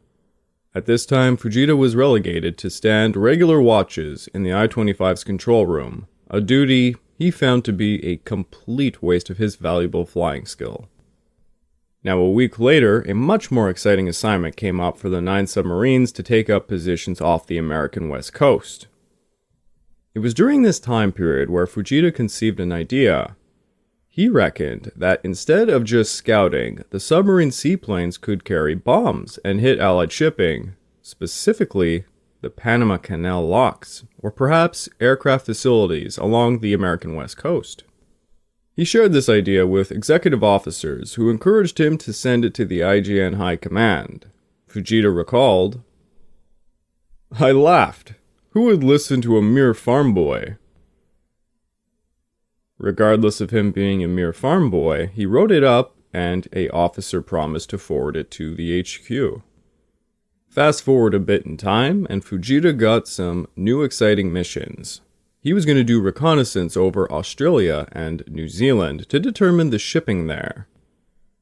At this time, Fujita was relegated to stand regular watches in the I-25's control room, a duty he found to be a complete waste of his valuable flying skill. Now, a week later, a much more exciting assignment came up for the 9 submarines to take up positions off the American west coast. It was during this time period where Fujita conceived an idea. He reckoned that instead of just scouting, the submarine seaplanes could carry bombs and hit Allied shipping, specifically the Panama Canal locks, or perhaps aircraft facilities along the American west coast. He shared this idea with executive officers who encouraged him to send it to the IJN High Command. Fujita recalled, "I laughed. Who would listen to a mere farm boy?" Regardless of him being a mere farm boy, he wrote it up and an officer promised to forward it to the HQ. Fast forward a bit in time, and Fujita got some new exciting missions. He was going to do reconnaissance over Australia and New Zealand to determine the shipping there.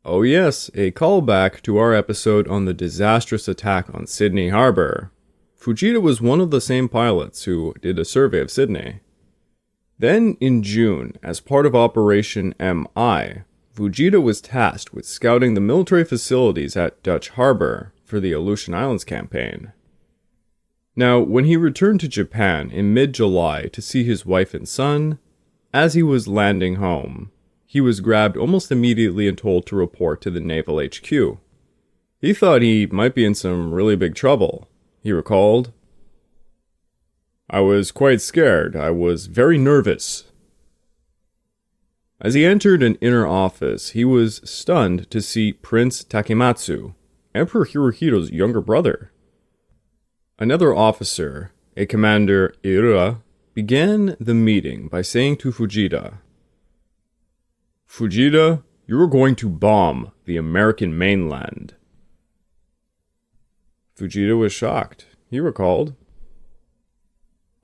Oh yes, a callback to our episode on the disastrous attack on Sydney Harbour. Fujita was one of the same pilots who did a survey of Sydney. Then in June, as part of Operation MI, Fujita was tasked with scouting the military facilities at Dutch Harbor for the Aleutian Islands campaign. Now, when he returned to Japan in mid-July to see his wife and son, as he was landing home, he was grabbed almost immediately and told to report to the Naval HQ. He thought he might be in some really big trouble, he recalled. "I was quite scared. I was very nervous." As he entered an inner office, he was stunned to see Prince Takematsu, Emperor Hirohito's younger brother. Another officer, a Commander Irua, began the meeting by saying to Fujita, "Fujita, you are going to bomb the American mainland." Fujita was shocked, he recalled.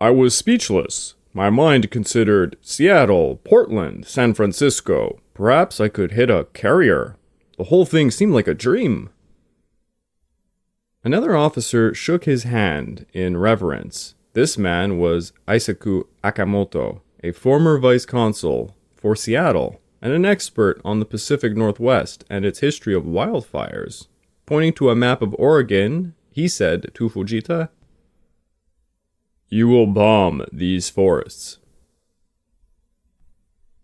"I was speechless. My mind considered Seattle, Portland, San Francisco. Perhaps I could hit a carrier. The whole thing seemed like a dream." Another officer shook his hand in reverence. This man was Isaku Akamoto, a former vice consul for Seattle and an expert on the Pacific Northwest and its history of wildfires. Pointing to a map of Oregon, he said to Fujita, "You will bomb these forests."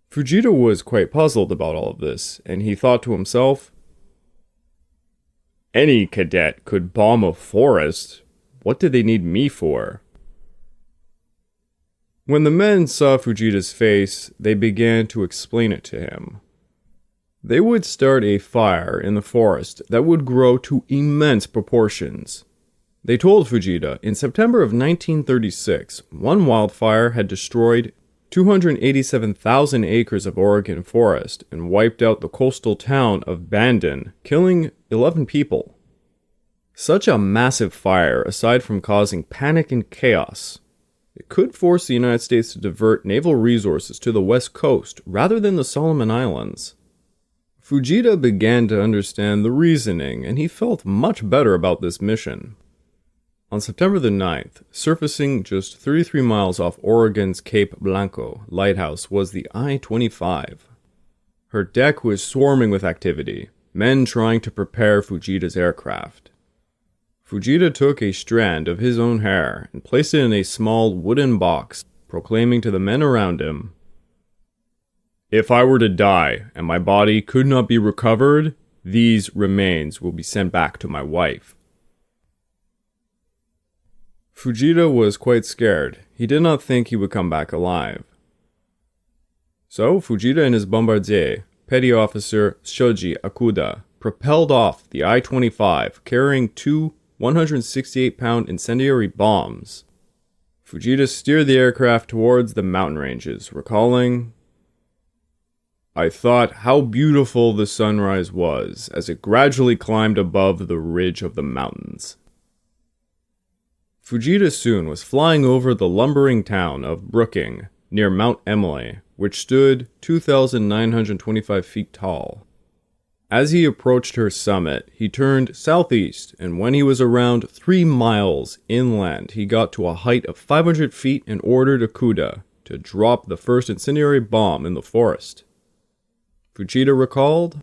Fujita was quite puzzled about all of this, and he thought to himself, "Any cadet could bomb a forest. What do they need me for?" When the men saw Fujita's face, they began to explain it to him. They would start a fire in the forest that would grow to immense proportions. They told Fujita in September of 1936, one wildfire had destroyed 287,000 acres of Oregon forest and wiped out the coastal town of Bandon, killing 11 people. Such a massive fire, aside from causing panic and chaos, it could force the United States to divert naval resources to the west coast rather than the Solomon Islands. Fujita began to understand the reasoning, and he felt much better about this mission. On September the 9th, surfacing just 33 miles off Oregon's Cape Blanco lighthouse was the I-25. Her deck was swarming with activity, men trying to prepare Fujita's aircraft. Fujita took a strand of his own hair and placed it in a small wooden box, proclaiming to the men around him, "If I were to die and my body could not be recovered, these remains will be sent back to my wife." Fujita was quite scared. He did not think he would come back alive. So Fujita and his bombardier, Petty Officer Shoji Akuda, propelled off the I-25 carrying two 168-pound incendiary bombs. Fujita steered the aircraft towards the mountain ranges, recalling, "I thought how beautiful the sunrise was as it gradually climbed above the ridge of the mountains." Fujita soon was flying over the lumbering town of Brooking, near Mount Emily, which stood 2,925 feet tall. As he approached her summit, he turned southeast, and when he was around 3 miles inland, he got to a height of 500 feet and ordered Akuda to drop the first incendiary bomb in the forest. Fujita recalled,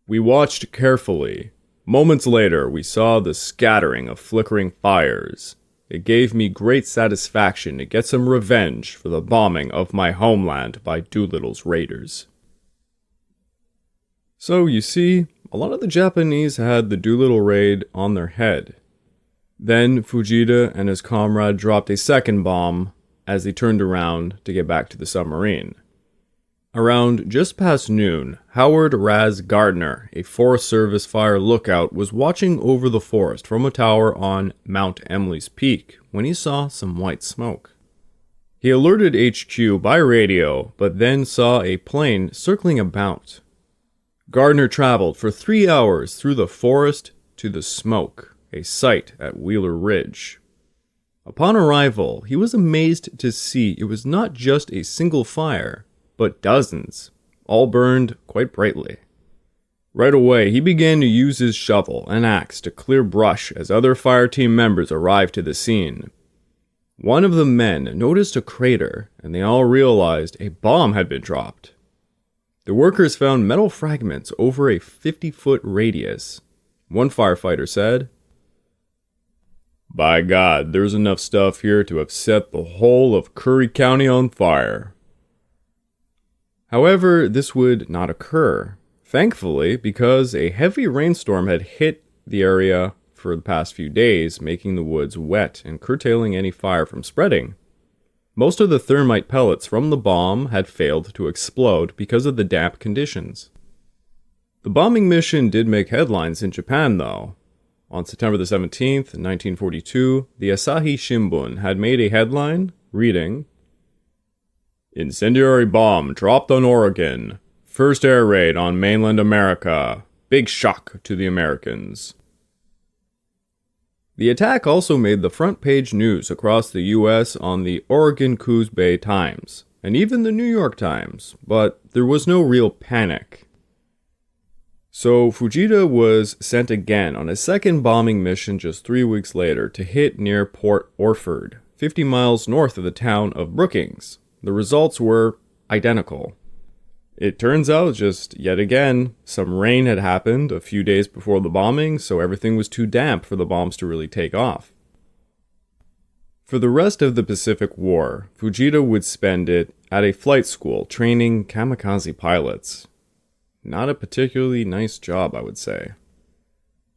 "We watched carefully. Moments later, we saw the scattering of flickering fires. It gave me great satisfaction to get some revenge for the bombing of my homeland by Doolittle's raiders." So, you see, a lot of the Japanese had the Doolittle raid on their head. Then Fujita and his comrade dropped a second bomb as they turned around to get back to the submarine. Around just past noon, Howard Raz Gardner, a Forest Service fire lookout, was watching over the forest from a tower on Mount Emily's Peak when he saw some white smoke. He alerted HQ by radio, but then saw a plane circling about. Gardner traveled for 3 hours through the forest to the smoke, a site at Wheeler Ridge. Upon arrival, he was amazed to see it was not just a single fire, but dozens, all burned quite brightly. Right away, he began to use his shovel and axe to clear brush as other fire team members arrived to the scene. One of the men noticed a crater, and they all realized a bomb had been dropped. The workers found metal fragments over a 50-foot radius. One firefighter said, "By God, there's enough stuff here to have set the whole of Curry County on fire." However, this would not occur, thankfully, because a heavy rainstorm had hit the area for the past few days, making the woods wet and curtailing any fire from spreading. Most of the thermite pellets from the bomb had failed to explode because of the damp conditions. The bombing mission did make headlines in Japan, though. On September the 17th, 1942, the Asahi Shimbun had made a headline reading, "Incendiary bomb dropped on Oregon. First air raid on mainland America. Big shock to the Americans." The attack also made the front page news across the US on the Oregon Coos Bay Times, and even the New York Times, but there was no real panic. So Fujita was sent again on a second bombing mission just 3 weeks later to hit near Port Orford, 50 miles north of the town of Brookings. The results were identical. It turns out, just yet again, some rain had happened a few days before the bombing, so everything was too damp for the bombs to really take off. For the rest of the Pacific War, Fujita would spend it at a flight school training kamikaze pilots. Not a particularly nice job, I would say.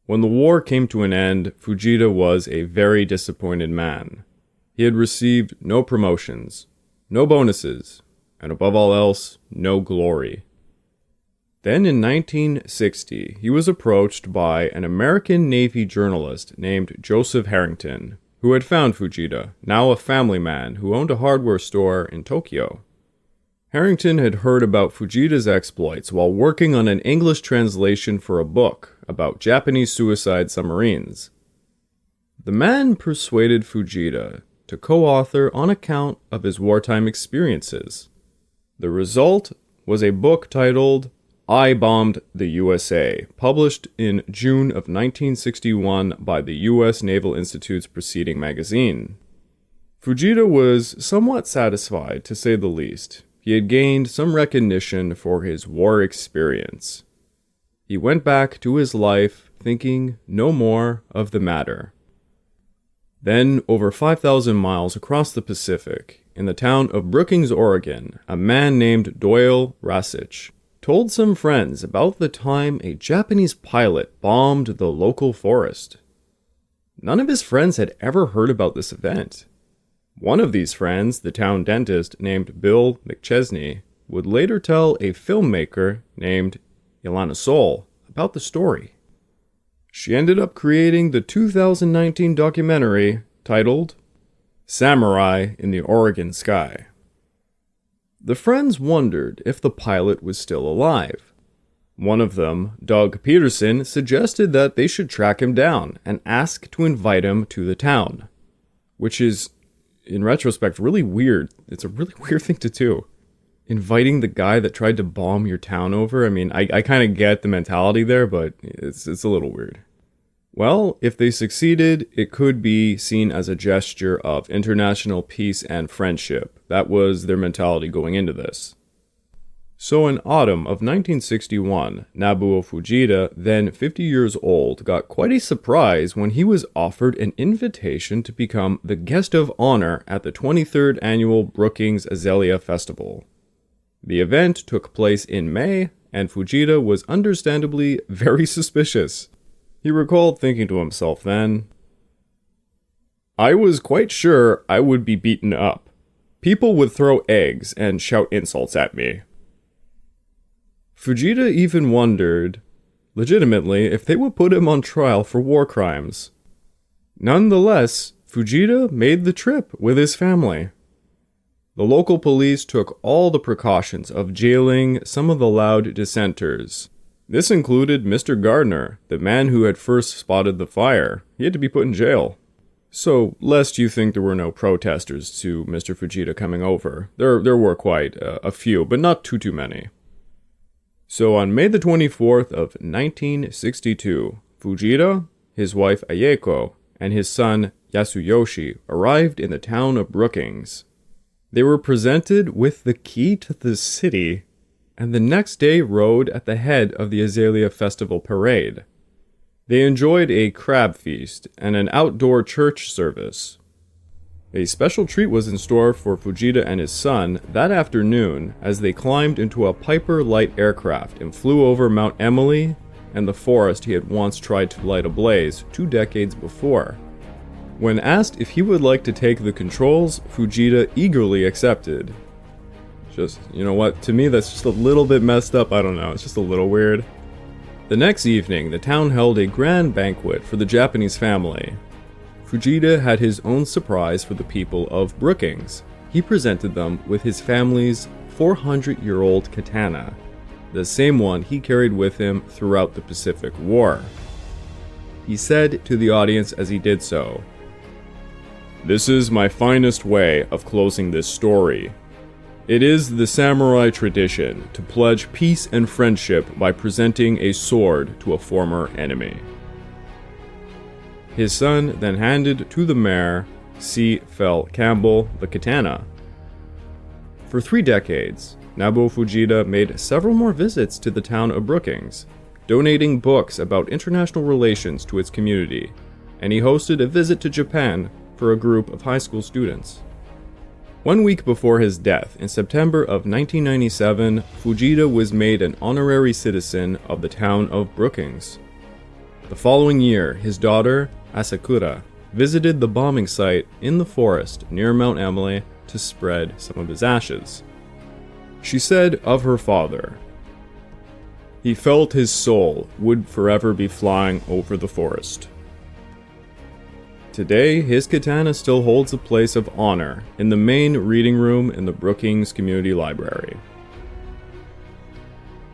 When the war came to an end, Fujita was a very disappointed man. He had received no promotions, no bonuses, and above all else, no glory. Then in 1960, he was approached by an American Navy journalist named Joseph Harrington, who had found Fujita, now a family man who owned a hardware store in Tokyo. Harrington had heard about Fujita's exploits while working on an English translation for a book about Japanese suicide submarines. The man persuaded Fujita to co-author on account of his wartime experiences. The result was a book titled I Bombed the USA, published in June of 1961 by the U.S. Naval Institute's preceding magazine. Fujita was somewhat satisfied, to say the least. He had gained some recognition for his war experience. He went back to his life thinking no more of the matter. Then, over 5,000 miles across the Pacific, in the town of Brookings, Oregon, a man named Doyle Rasich told some friends about the time a Japanese pilot bombed the local forest. None of his friends had ever heard about this event. One of these friends, the town dentist named Bill McChesney, would later tell a filmmaker named Ilana Soul about the story. She ended up creating the 2019 documentary titled Samurai in the Oregon Sky. The friends wondered if the pilot was still alive. One of them, Doug Peterson, suggested that they should track him down and ask to invite him to the town, which is, in retrospect, really weird. It's a really weird thing to do. Inviting the guy that tried to bomb your town over. I mean, I kind of get the mentality there, but it's a little weird. Well, if they succeeded, it could be seen as a gesture of international peace and friendship. That was their mentality going into this. So in autumn of 1961, Nabuo Fujita, then 50 years old, got quite a surprise when he was offered an invitation to become the guest of honor at the 23rd annual Brookings Azalea Festival. The event took place in May, and Fujita was understandably very suspicious. He recalled thinking to himself then, "I was quite sure I would be beaten up. People would throw eggs and shout insults at me." Fujita even wondered, legitimately, if they would put him on trial for war crimes. Nonetheless, Fujita made the trip with his family. The local police took all the precautions of jailing some of the loud dissenters. This included Mr. Gardner, the man who had first spotted the fire. He had to be put in jail. So, lest you think there were no protesters to Mr. Fujita coming over, there were quite a few, but not too many. So on May the 24th of 1962, Fujita, his wife Ayeko, and his son Yasuyoshi arrived in the town of Brookings. They were presented with the key to the city, and the next day rode at the head of the Azalea Festival Parade. They enjoyed a crab feast and an outdoor church service. A special treat was in store for Fujita and his son that afternoon as they climbed into a Piper light aircraft and flew over Mount Emily and the forest he had once tried to light ablaze 2 decades before. When asked if he would like to take the controls, Fujita eagerly accepted. Just, you know what, to me that's just a little bit messed up, I don't know, it's just a little weird. The next evening, the town held a grand banquet for the Japanese family. Fujita had his own surprise for the people of Brookings. He presented them with his family's 400-year-old katana, the same one he carried with him throughout the Pacific War. He said to the audience as he did so, "This is my finest way of closing this story. It is the samurai tradition to pledge peace and friendship by presenting a sword to a former enemy." His son then handed to the mayor, C. Fell Campbell, the katana. For 3 decades, Nabuo Fujita made several more visits to the town of Brookings, donating books about international relations to its community, and he hosted a visit to Japan for a group of high school students. 1 week before his death, in September of 1997, Fujita was made an honorary citizen of the town of Brookings. The following year, his daughter, Asakura, visited the bombing site in the forest near Mount Emily to spread some of his ashes. She said of her father, "He felt his soul would forever be flying over the forest." Today, his katana still holds a place of honor in the main reading room in the Brookings Community Library.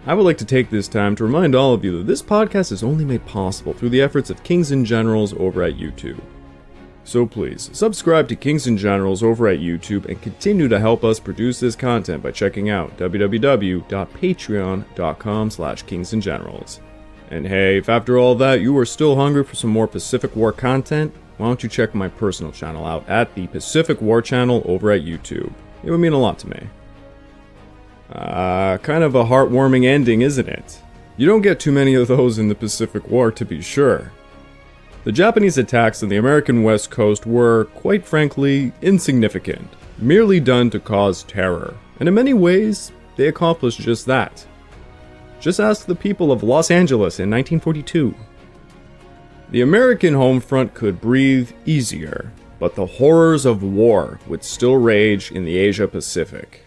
I would like to take this time to remind all of you that this podcast is only made possible through the efforts of Kings and Generals over at YouTube. So please, subscribe to Kings and Generals over at YouTube and continue to help us produce this content by checking out www.patreon.com/kingsandgenerals. And hey, if after all that you are still hungry for some more Pacific War content, why don't you check my personal channel out at the Pacific War channel over at YouTube. It would mean a lot to me. Kind of a heartwarming ending, isn't it? You don't get too many of those in the Pacific War, to be sure. The Japanese attacks on the American West Coast were, quite frankly, insignificant, merely done to cause terror, and in many ways, they accomplished just that. Just ask the people of Los Angeles in 1942. The American home front could breathe easier, but the horrors of war would still rage in the Asia Pacific.